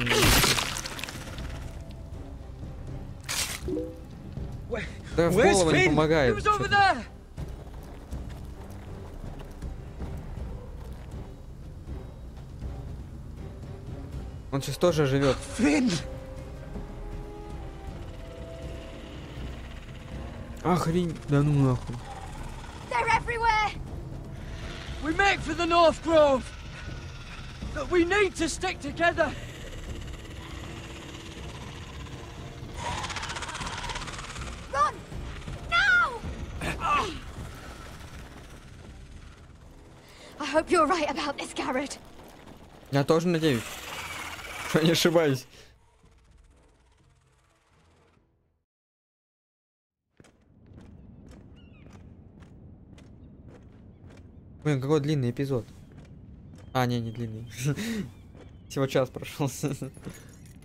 Да, в голову не помогает. Он сейчас тоже живет. Охрень, да ну нахуй. They're everywhere. We make for the North Grove. But we need to stick together. Run! Now! I hope you're right about this, Garrett. Я тоже надеюсь, что не ошибаюсь. Блин, какой длинный эпизод. Не длинный. Всего час прошел.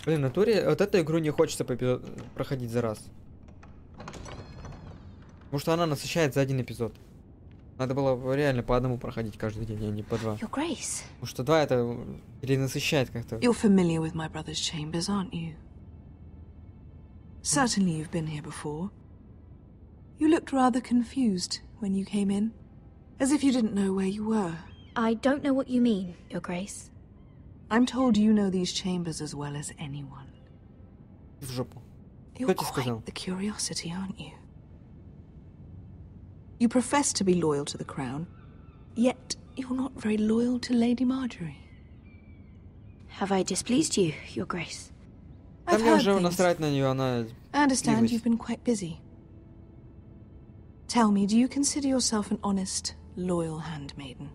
Блин, в натуре вот эту игру не хочется проходить за раз. Потому что она насыщает за один эпизод. Надо было реально по одному проходить каждый день, а не по два. Потому что два это перенасыщает как-то. You're familiar with my brother's chambers, aren't you? Certainly you've been here before. You looked rather confused when you came in. As if you didn't know where you were. I don't know what you mean, Your Grace. I'm told you know these chambers as well as anyone. В жопу. You're quite the curiosity, aren't you? You profess to be loyal to the crown, yet you're not very loyal to Lady Marjorie. Have I displeased you, Your Grace? I've heard things. I understand you've been quite busy. Tell me, do you consider yourself an honest, loyal handmaiden?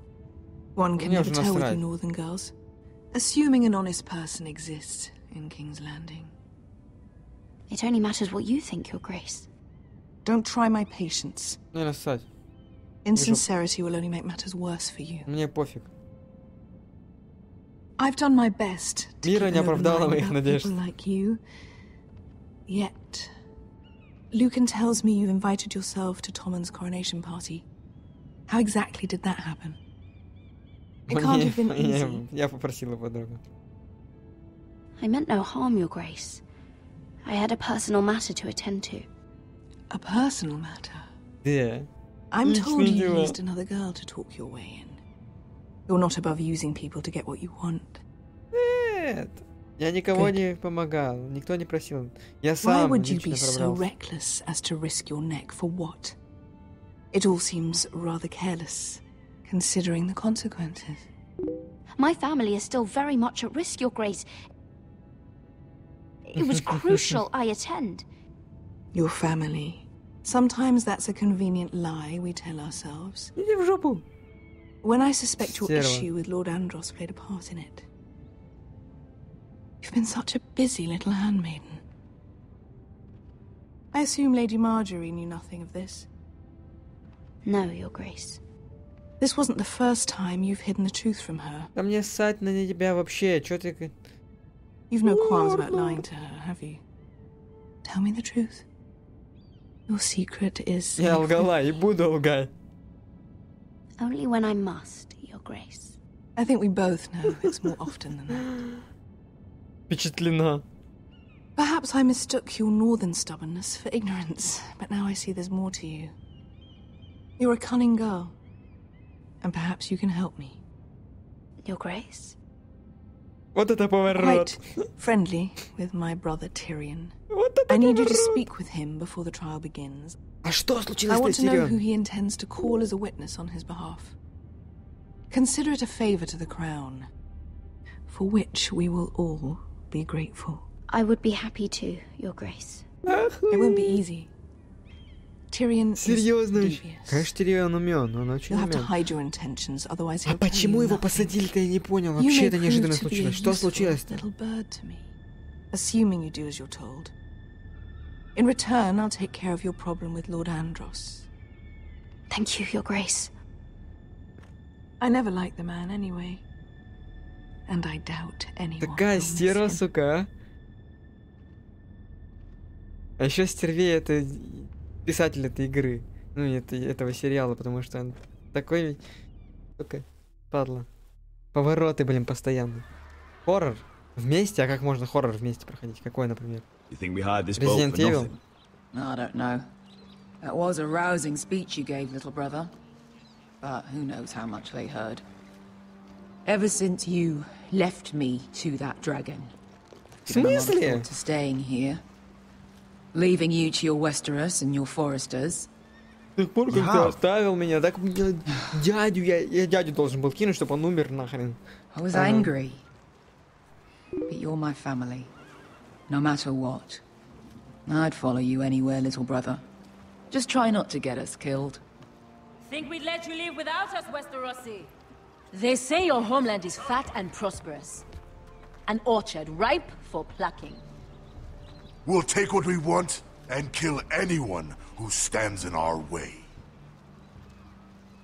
One can never tell with you northern girls. Assuming an honest person exists in King's Landing. It only matters what you think, Your Grace. Don't try my patience. Не нассать. Insincerity will only make matters worse for you. Мне пофиг. I've done my best to Мира не оправдала моих надежд. people like you. Yet, Lucan tells me you invited yourself to Tommen's coronation party. How exactly did that happen? It can't have been easy. Я попросила подругу. I meant no harm, Your Grace. I had a personal matter to attend to. A personal matter? Yeah. I'm told you used another girl to talk your way in. You're not above using people to get what you want. Нет. Я никого не помогал. Никто не просил. Я сам Why would you be лично so пробрался. reckless as to risk your neck for what? It all seems rather careless, considering the consequences. My family is still very much at risk, Your Grace. It was crucial I attend. Your family. Sometimes that's a convenient lie we tell ourselves. When I suspect your issue with Lord Andros played a part in it. You've been such a busy little handmaiden. I assume Lady Marjorie knew nothing of this. No, Your Grace. This wasn't the first time you've hidden the truth from her. Да мне ссать на тебя вообще. Чё ты... You've no qualms about lying to her, have you? Tell me the truth. Your secret is... Я лгала и буду лгать. Only when I must, Your Grace. I think we both know it's more often than that. Впечатлена. Perhaps I mistook your northern stubbornness for ignorance, but now I see there's more to you. You're a cunning girl, and perhaps you can help me. Your Grace? Вот это поворот. Quite friendly with my brother Tyrion. I need you to speak with him before the trial begins. А что случилось I с want to know who Tyrion? he intends to call as a witness on his behalf. Consider it a favor to the crown, for which we will all be grateful. I would be happy to, Your Grace. It won't be easy. Tyrion is Серьезно? dubious. Конечно, Tyrion умен, он очень You'll have to умен. hide your intentions, otherwise А he'll tell почему you его nothing. посадили-то, я не понял. You Вообще may это prove неожиданно to be a случилось. Что useful случилось-то? little bird to me, assuming you do as you're told. In return, I'll take care of your problem with Lord Andros. Thank you, Your Grace. I never liked the man anyway. And I doubt anyone. Такая стерва, сука, а? А еще стервее это писатель этой игры. Ну, этого сериала, потому что он такой... Сука, падла. Повороты, блин, постоянно. Хоррор вместе? А как можно хоррор вместе проходить? Какой, например? Resident Evil? I don't know. That was a rousing speech you gave, little brother. But who knows how much they heard. Ever since you left me to that dragon. В смысле? To staying here. Leaving you to your Westeros and your Foresters. С тех пор, как ты оставил меня, так меня дядю, я дядю должен был кинуть, чтобы он умер нахрен. I was angry. But you're my family. No matter what. I'd follow you anywhere, little brother. Just try not to get us killed. Think we'd let you leave without us, Westerosi? They say your homeland is fat and prosperous. An orchard ripe for plucking. We'll take what we want and kill anyone who stands in our way.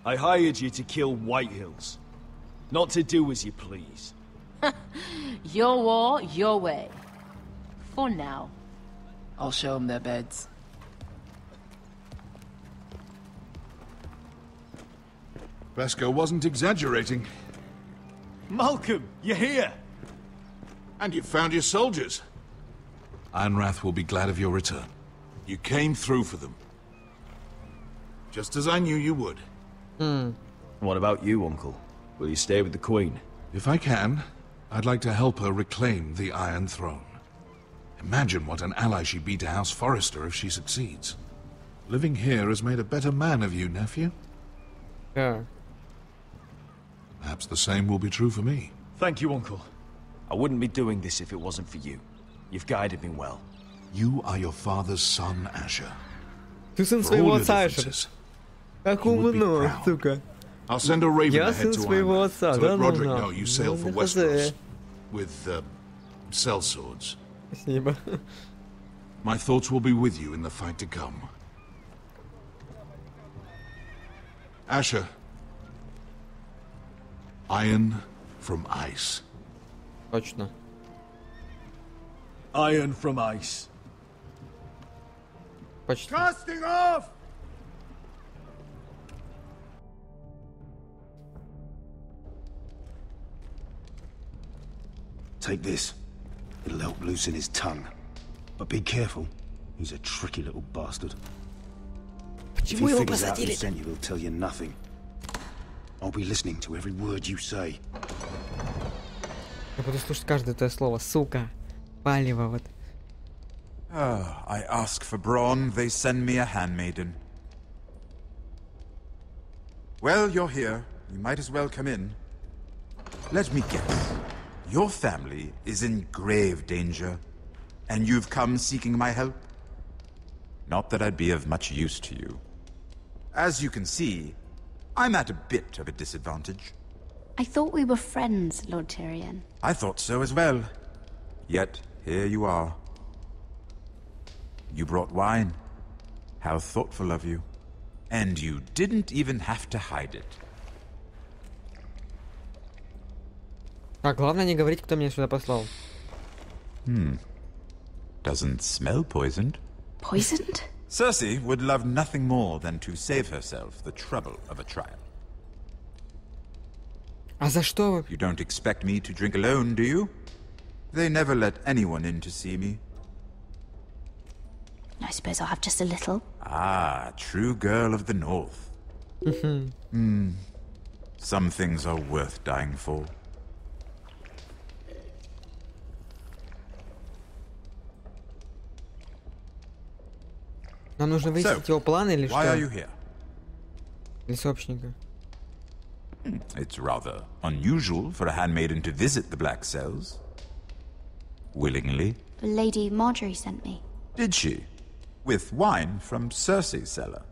I hired you to kill Whitehills, not to do as you please. Your war, your way. For now. I'll show them their beds. Vasco wasn't exaggerating. Malcolm, you're here! And you found your soldiers. Ironrath will be glad of your return. You came through for them. Just as I knew you would. What about you, Uncle? Will you stay with the Queen? If I can, I'd like to help her reclaim the Iron Throne. Imagine what an ally she'd be to House Forrester if she succeeds. Living here has made a better man of you, nephew. Yeah. Perhaps the same will be true for me. Thank you, Uncle. I wouldn't be doing this if it wasn't for you. You've guided me well. You are your father's son, Asher. Ты сын For all своего your отца, Ашер. differences, Как he would be умно, proud. сука. I'll send a raven Я ahead сын to своего Ironrath отца, to да let ну Roderick на. know you sail for Ну, Westeros with sellswords. Спасибо. My thoughts will be with you in the fight to come. Asher. Iron from ice. Точно. Iron from ice. Почти. Casting off! Take this. It'll help loosen his tongue. But be careful. He's a tricky little bastard. If he figures out who sent you, he'll tell you nothing. I'll be listening to every word you say. Я буду слушать каждое твое слово. Сука. Палево вот. I ask for brawn, they send me a handmaiden. Well, you're here. You might as well come in. Let me guess. Your family is in grave danger, and you've come seeking my help? Not that I'd be of much use to you. As you can see, I'm at a bit of a disadvantage. I thought we were friends, Lord Tyrion. I thought so as well. Yet, here you are. You brought wine. How thoughtful of you. And you didn't even have to hide it. А главное не говорить, кто меня сюда послал. Doesn't smell poisoned. Poisoned? Cersei would love nothing more than to save herself the trouble of a trial. А за что вы? You don't expect me to drink alone, do you? They never let anyone in to see me. I suppose I'll have just a little. Ah, true girl of the north. Some things are worth dying for. Нам нужно выяснить его планы или Why are что? you here? Или сообщника? It's rather unusual for a handmaiden to visit the Black Cells. Willingly. Lady Marjorie sent me. Did she? With wine from Cersei's cellar.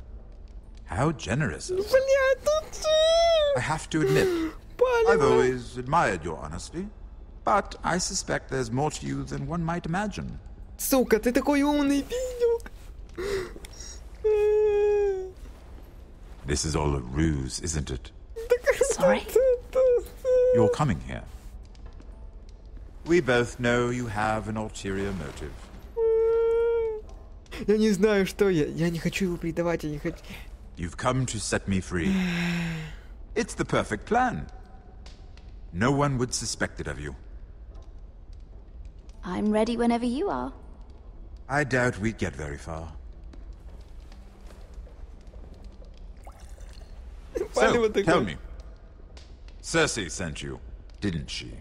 How generous of her. I have to admit, I've always admired your honesty, but I suspect there's more to you than one might imagine. Сука, ты такой умный пиздюк. This is all a ruse, isn't it? Sorry? You're coming here. We both know you have an ulterior motive. Я не знаю, что я. Я не хочу его предавать, я не хочу. You've come to set me free. It's the perfect plan. No one would suspect it of you. I'm ready whenever you are. I doubt we'd get very far. So, tell me. Cersei sent you, didn't she?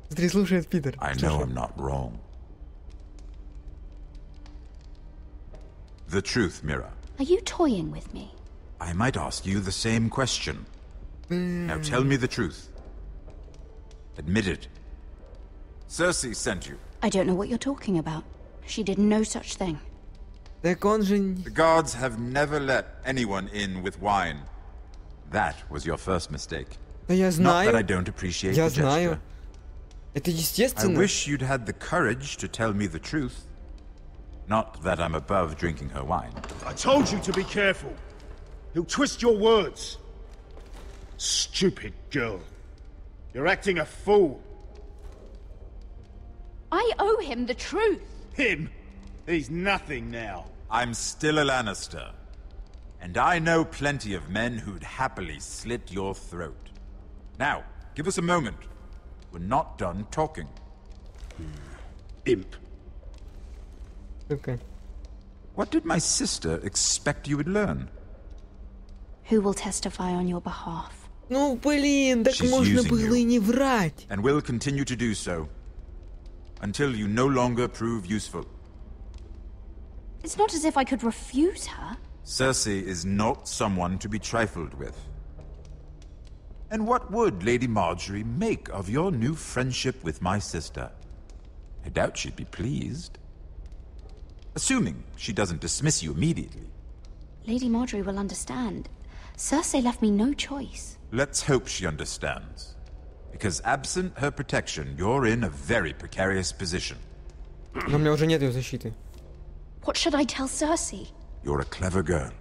Смотри, слушает Питер. I know I'm not wrong. The truth, Mira. Are you toying with me? I might ask you the same question. Now tell me the truth. Admit it. Cersei sent you. I don't know what you're talking about. She did no such thing. Так он же... The guards have never let anyone in with wine. That was your first mistake. Да я знаю. Not that I don't appreciate Я the gesture. знаю. Это естественно. I wish you'd had the courage to tell me the truth. Not that I'm above drinking her wine. I told you to be careful. He'll twist your words. Stupid girl. You're acting a fool. I owe him the truth. Him? He's nothing now. I'm still a Lannister. And I know plenty of men who'd happily slit your throat. Now, give us a moment. We're not done talking. Imp. Okay. What did my sister expect you would learn? Who will testify on your behalf? Ну, блин, так She's можно using было you. и не врать. And will continue to do so. Until you no longer prove useful. It's not as if I could refuse her. Cersei is not someone to be trifled with. And what would Lady Marjorie make of your new friendship with my sister? I doubt she'd be pleased. Assuming she doesn't dismiss you immediately. Lady Marjorie will understand. Cersei left me no choice. Let's hope she understands. Because absent her protection, you're in a very precarious position. Но у меня уже нет ее защиты. What should I tell Cersei? You're a clever girl.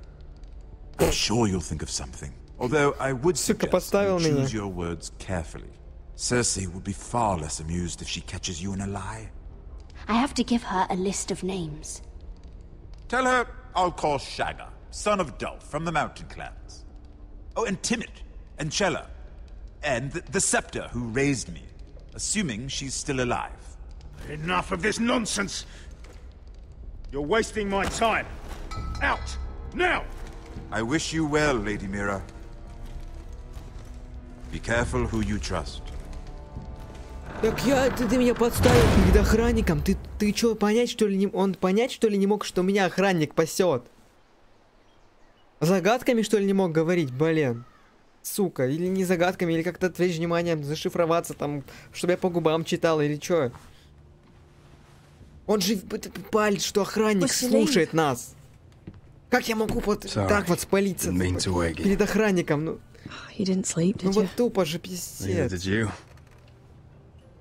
I'm sure you'll think of something. Although I would suggest you choose your words carefully. Cersei will be far less amused if she catches you in a lie. I have to give her a list of names. Tell her I'll call Shagga, son of Dolph, from the Mountain Clans. Oh, and Timid, and Chella, and the Scepter who raised me, assuming she's still alive. Enough of this nonsense! You're wasting my time. Out! Now! I wish you well, Lady Mira. Be careful who you trust. Так ты меня подставил перед охранником. Ты что, понять что ли не... Он понять что ли не мог, что меня охранник пасет? Загадками что ли не мог говорить, блин? Сука, или не загадками, или как-то отвлечь внимание, зашифроваться там, чтобы я по губам читал, или что? Он же палит, что охранник слушает нас. Как я могу вот так вот спалиться перед охранником? Ну, вот тупо же пиздец.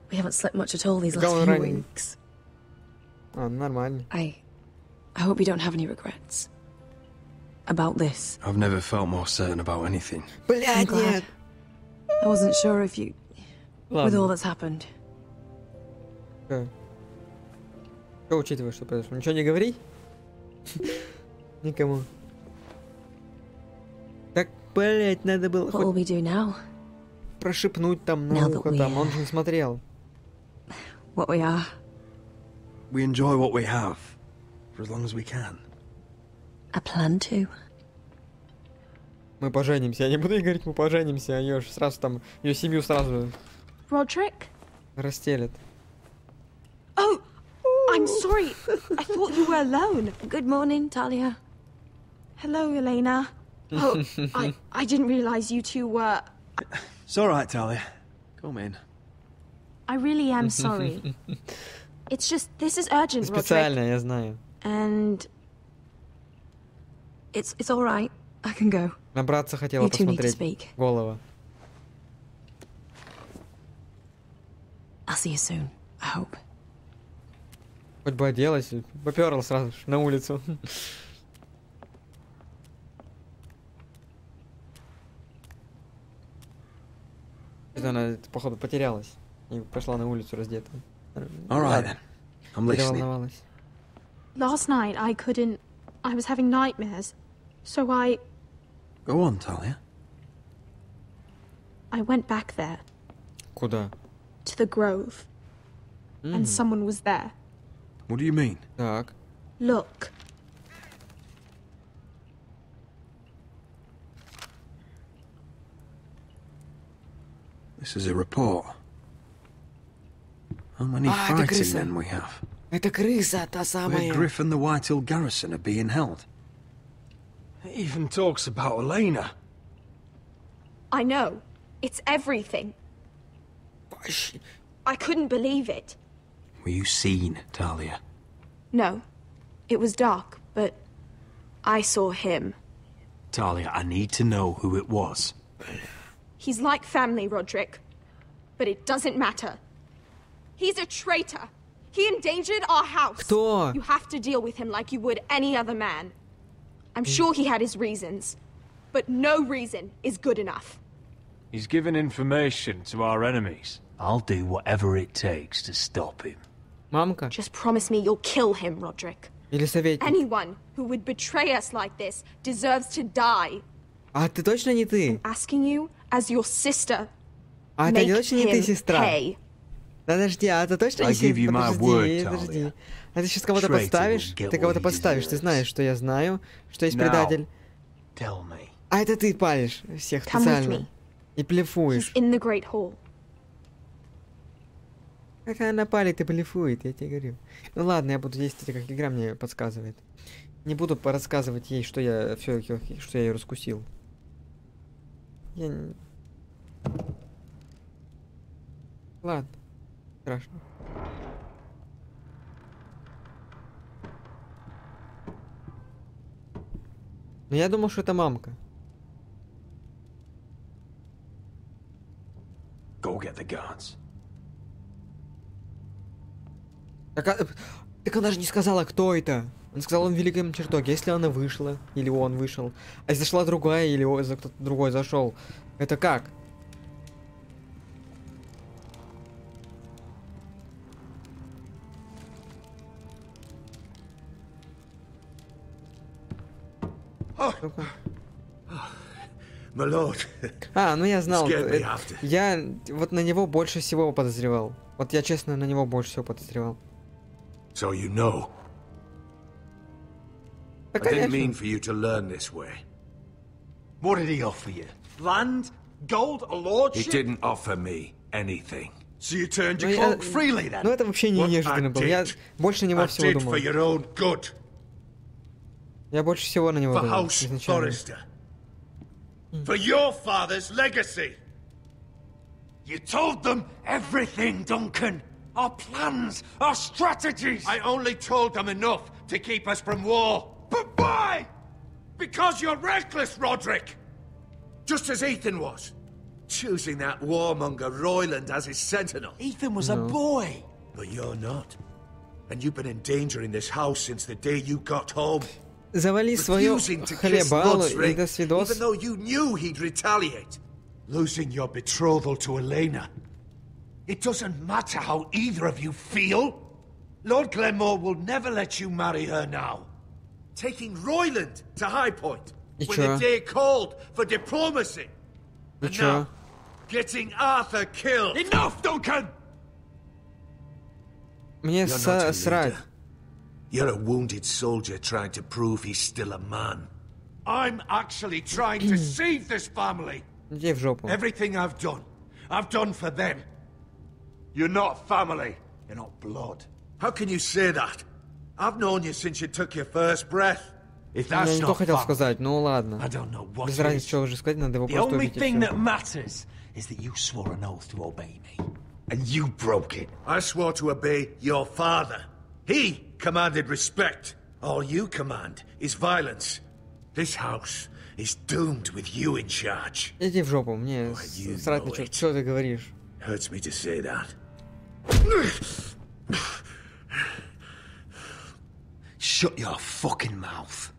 We haven't slept much at all these last few weeks. Нормально. I hope you don't have any regrets about this. I've never felt more certain about anything. Блядь, нет. I wasn't sure if you... With all that's happened. Что учитывая, что произошло? Ничего не говори? Никому. Так, блять, надо было хоть прошепнуть там на ухо, там, он же не смотрел. What we are. We enjoy what we have, for as long as we can. I plan to. Мы поженимся. Я не буду ей говорить, мы поженимся, а ее же сразу там, ее семью сразу Roderick? расстелят. Oh, I'm sorry. I thought you were alone. Good morning, Talia. Hello, Elena. Oh, I didn't realize you two were... It's alright, Talia. Come in. I really am sorry. It's just, this is urgent, Roderick. Специально, я знаю. And... It's alright. I can go. На братца хотела посмотреть. Голова. I'll see you soon. I hope. Хоть бы оделась, поперла сразу на улицу. Она, походу, потерялась и пошла на улицу раздетая. Alright then. I'm listening. Last night I couldn't... I was having nightmares, so I... Go on, Talia. I went back there. Куда? To the grove. And someone was there. What do you mean? Так. Look. This is a report. How many fighting men we have? Это крыса, та самая. Where Griff and the Whitehill garrison are being held. It even talks about Elena. I know. It's everything. I couldn't believe it. Were you seen, Talia? No. It was dark, but I saw him. Talia, I need to know who it was. He's like family, Roderick. But it doesn't matter. He's a traitor. He endangered our house. Кто? You have to deal with him like you would any other man. I'm sure he had his reasons. But no reason is good enough. He's given information to our enemies. I'll do whatever it takes to stop him. Мамка? Just promise me you'll kill him, Roderick. Или советник? Anyone who would betray us like this deserves to die. А ты точно не ты? I'm asking you as your sister. А это точно не ты, сестра? Pay. Подожди, а это точно не сестра? Подожди. А ты сейчас кого-то подставишь? Ты кого-то подставишь, ты знаешь, что я знаю, что есть предатель. А это ты палишь всех специально. И блефуешь. In the Great Hall. Как она палит и блефует, я тебе говорю. Ну ладно, я буду действовать, как игра мне подсказывает. Не буду порассказывать ей, что я все, что я ее раскусил. Я... Ладно. Страшно. Но я думал, что это мамка. Go get the guards. Так она же не сказала, кто это. Он сказал, он в великом чертоге. Если она вышла, или он вышел. А если зашла другая, или кто-то другой зашел. Это как? My lord. А, ну я знал. Я вот на него больше всего подозревал. Вот я честно на него больше всего подозревал. So you know. I didn't mean for you to learn this way. What did he offer you? Land? Gold? A lordship? He didn't offer me anything. So you turned your cloak freely then? Ну это вообще не неожиданно было. Я больше на него всего думал. For your own good. Я больше всего на него думал изначально. For your father's legacy. You told them everything, Duncan. Our plans, our strategies. I only told them enough to keep us from war. But why? Because you're reckless, Roderick. Just as Ethan was. Choosing that warmonger Royland as his sentinel. Ethan was a boy. But you're not. And you've been in danger in this house since the day you got home. Завали свое хлебало и до свидос. Even though you knew he'd retaliate. Losing your betrothal to Elena. It doesn't matter how either of you feel. Lord Glenmore will never let you marry her now. Taking Royland to High Point when the day called for diplomacy. And now, getting Arthur killed. Enough, Duncan! Мне срать. You're a wounded soldier trying to prove he's still a man. I'm actually trying to save this family. Иди в жопу. Everything I've done for them. You're not family. You're not blood. How can you say that? I've known you since you took your first breath. If that's not хотел family, сказать, ну ладно. I don't know what Без разницы, что уже сказать, надо его просто убить. The only thing that matters is that you swore an oath to obey me. And you broke it. I swore to obey your father. He commanded respect. All you command is violence. This house is doomed with you in charge. Иди в жопу, мне срать на что ты говоришь. Hurts me to say that. Shut your fucking mouth.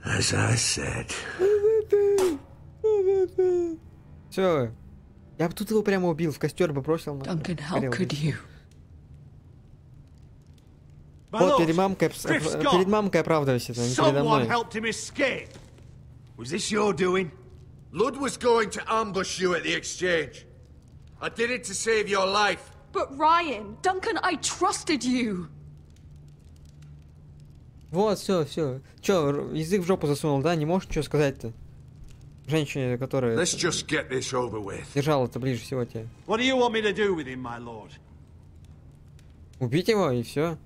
As I said. Все. Я бы тут его прямо убил, в костер бы бросил. Duncan, how could you? Вот перед мамкой оправдывайся, а не передо мной. Was this your doing? Lud was going to ambush you at the exchange. I did it to save your life. But Ryan, Duncan, I trusted you. Вот, все. Че, язык в жопу засунул, да? Не можешь ничего сказать-то? Женщине, которая держала-то ближе всего тебе. What do you want me to do with him, my lord? Убить его и все.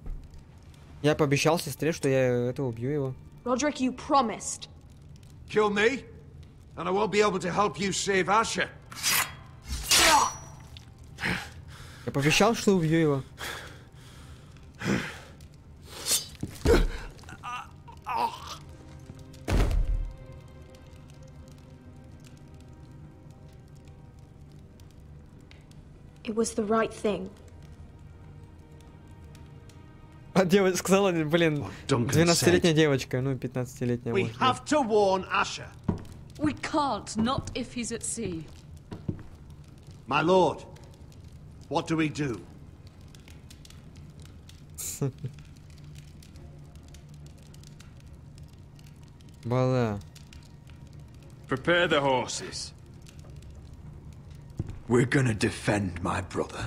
Я пообещал сестре, что я убью его. Roderick, you promised. Kill me, and I won't be able to help you save Asher. Я пообещал, что убью его. It was the right thing. А девочка сказала, блин, 12-летняя девочка, ну 15-летняя. We have to warn Asher. We can't, not if he's at sea. My lord, what do we do? Бала. Prepare the horses. We're gonna defend my brother.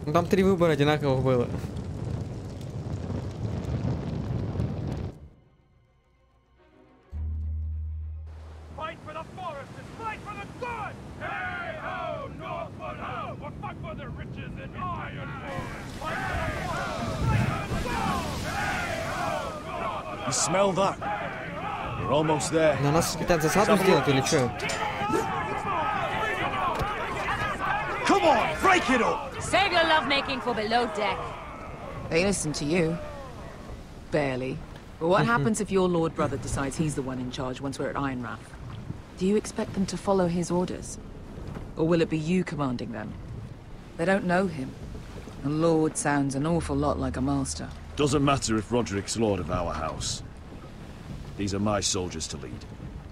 Ну там 3 выбора одинаковых было. Fight for the foresters, fight for the good! Hey ho, Northwood ho! We'll fight for the riches and iron forest! Fight for the forest! Hey ho, Northwood! You smell that? We're almost there. На нас хотят засаду сделать или что? Come on, break it up! Save your lovemaking for below deck. They listen to you. Barely. But what happens if your lord brother decides he's the one in charge once we're at Ironrath? Do you expect them to follow his orders? Or will it be you commanding them? They don't know him. A lord sounds an awful lot like a master. Doesn't matter if Roderick's lord of our house. These are my soldiers to lead.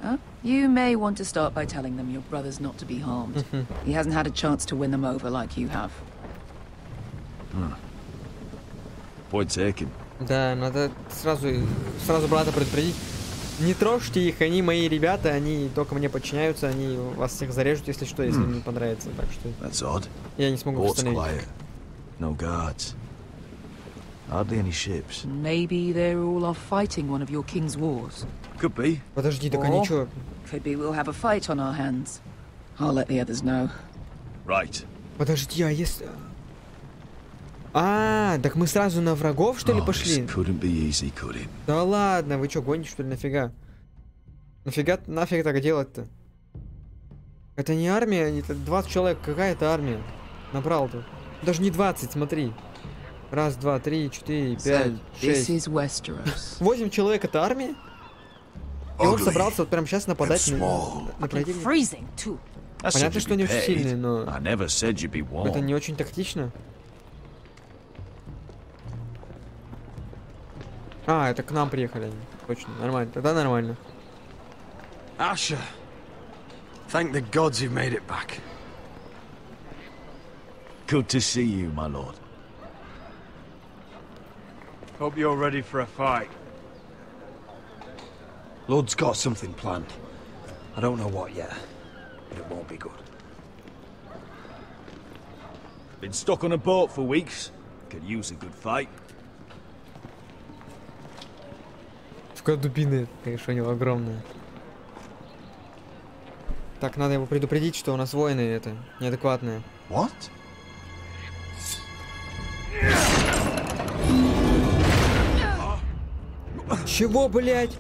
Huh? You may want to start by telling them your brother's not to be harmed. He hasn't had a chance to win them over like you have. Point taken. Да, надо сразу брата предупредить. Не трожьте их, они мои ребята, они только мне подчиняются, они вас всех зарежут, если что, если им не понравится, так что я не смогу восстановить. No guards. Hardly any ships. Maybe they're all off fighting one of your king's wars. Could be. Подожди, так они чё? Could be we'll have a fight on our hands. I'll let the others know. Right. Подожди, а если... так мы сразу на врагов, что ли, пошли? Easy, could it? Да ладно, вы чё, гоните, что ли, нафига? Нафиг так делать-то? Это не армия, это 20 человек, какая это армия? Набрал тут. Даже не 20, смотри. Раз, два, три, 4, 5, 6. 8 человек это армия? И он собрался вот прямо сейчас нападать на противника. Понятно, что они очень сильные, но это не очень тактично. Это к нам приехали они. Точно, нормально. Тогда нормально. Asher, thank the gods you've made it back. Good to see you, my lord. Hope you're ready for a fight. Lord's got something planned. I don't know what yet, but it won't be good. Been stuck on a boat for weeks. Could use a good fight. Дубины, конечно, у него огромная. Так, надо его предупредить, что у нас воины это неадекватные. What? Чего, блять?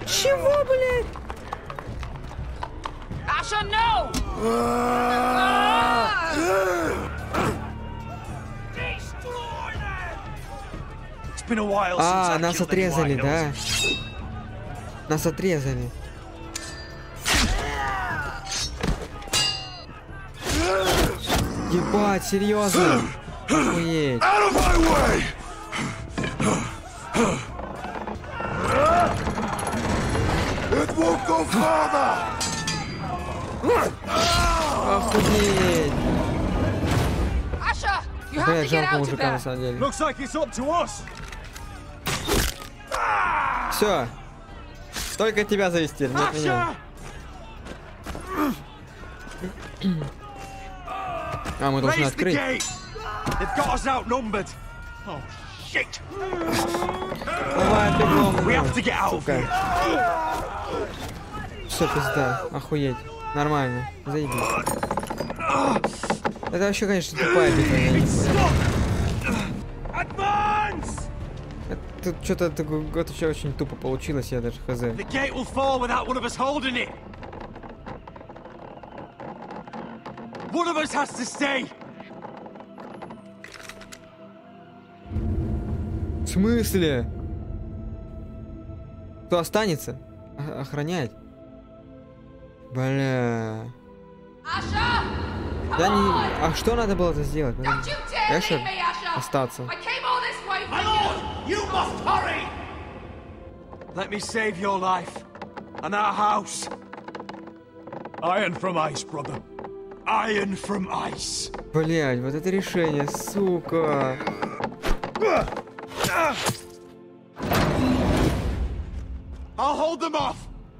Чего, блять? Asher, no! Нас отрезали, да? Нас отрезали. Ебать, серьезно? Охуеть. Охуеть. Блядь, жалко мужика на самом деле. Все. Только от тебя зависит, не от меня. Мы должны открыть. Давай, бегом. Сука. Все, пизда. Охуеть. Нормально. Заебись. Это вообще, конечно, тупая битва. Тут что-то это вообще очень тупо получилось, я даже хз. В смысле? Кто останется? Охранять? Бля. Я не... А что надо было-то сделать? Конечно, остаться. You must hurry! Let me save your life and our house. Iron from ice, brother. Iron from ice. Блять, вот это решение, сука. I'll hold them off,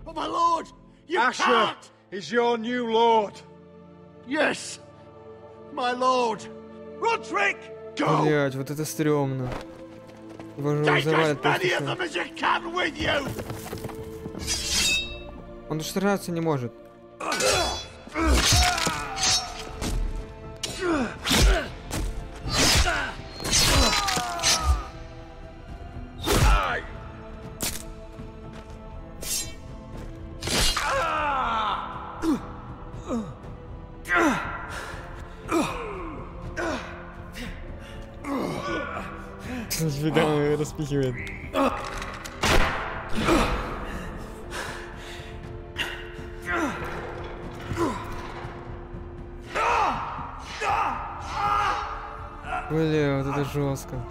but my lord, you Asher can't. Is your new lord. Yes, my lord. Roderick, go. Блять, вот это стрёмно. Его же вызывают просто. Он даже сражаться не может. Нифига он распихивает. Бля, вот это жестко.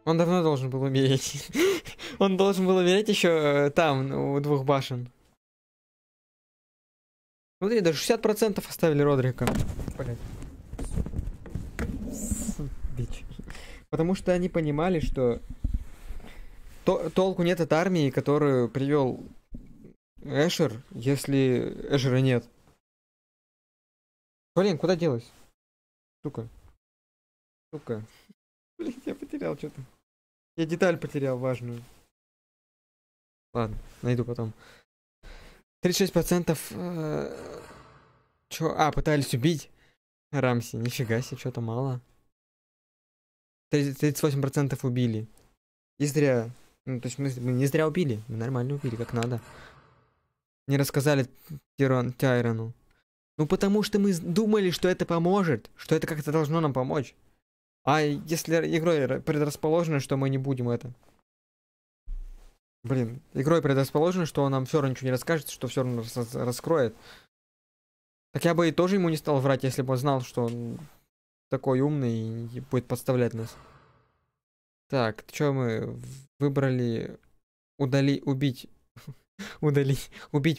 Он давно должен был умереть. Он должен был умереть еще там, у 2 башен. Смотри, даже 60% оставили Родрика. Блять. Бич. Потому что они понимали, что толку нет от армии, которую привел Эшер, если Эшера нет. Блин, куда делась? Сука. Сука. Блин, я потерял что-то. Я деталь потерял важную. Ладно, найду потом. 36%... Чё? А, пытались убить Рамси. Нифига себе, что-то мало. 38% убили. И зря. Ну, то есть мы не зря убили. Мы нормально убили, как надо. Не рассказали Тайрону. Ну, потому что мы думали, что это поможет. Что это как-то должно нам помочь. А если игрой предрасположено, что мы не будем это... Блин, игрой предрасположено, что он нам все равно ничего не расскажет, что все равно раскроет. Так я бы и тоже ему не стал врать, если бы он знал, что он такой умный и будет подставлять нас. Так, что мы выбрали? Убить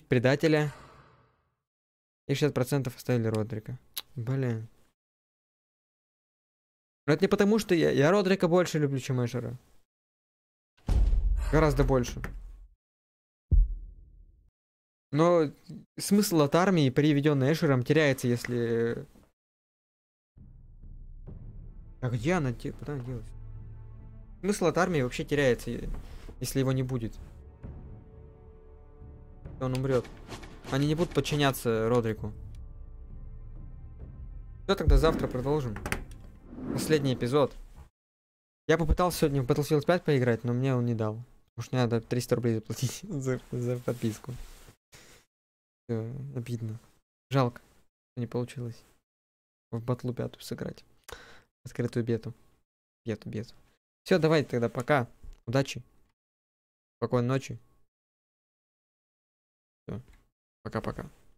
предателя. И 60% оставили Родрика. Блин. Но это не потому, что я Родрика больше люблю, чем Эшера. Гораздо больше. Но смысл от армии, приведенной Эшером, теряется, если... А где она? Куда она делась? Смысл от армии вообще теряется, если его не будет. Он умрет. Они не будут подчиняться Родрику. Все, тогда завтра продолжим. Последний эпизод. Я попытался сегодня в Battlefield 5 поиграть, но мне он не дал. Потому что мне надо 300 рублей заплатить за подписку. Всё, обидно. Жалко, что не получилось в батлу 5 сыграть. Открытую бету. Бету. Все, давайте тогда пока. Удачи. Спокойной ночи. Все. Пока-пока.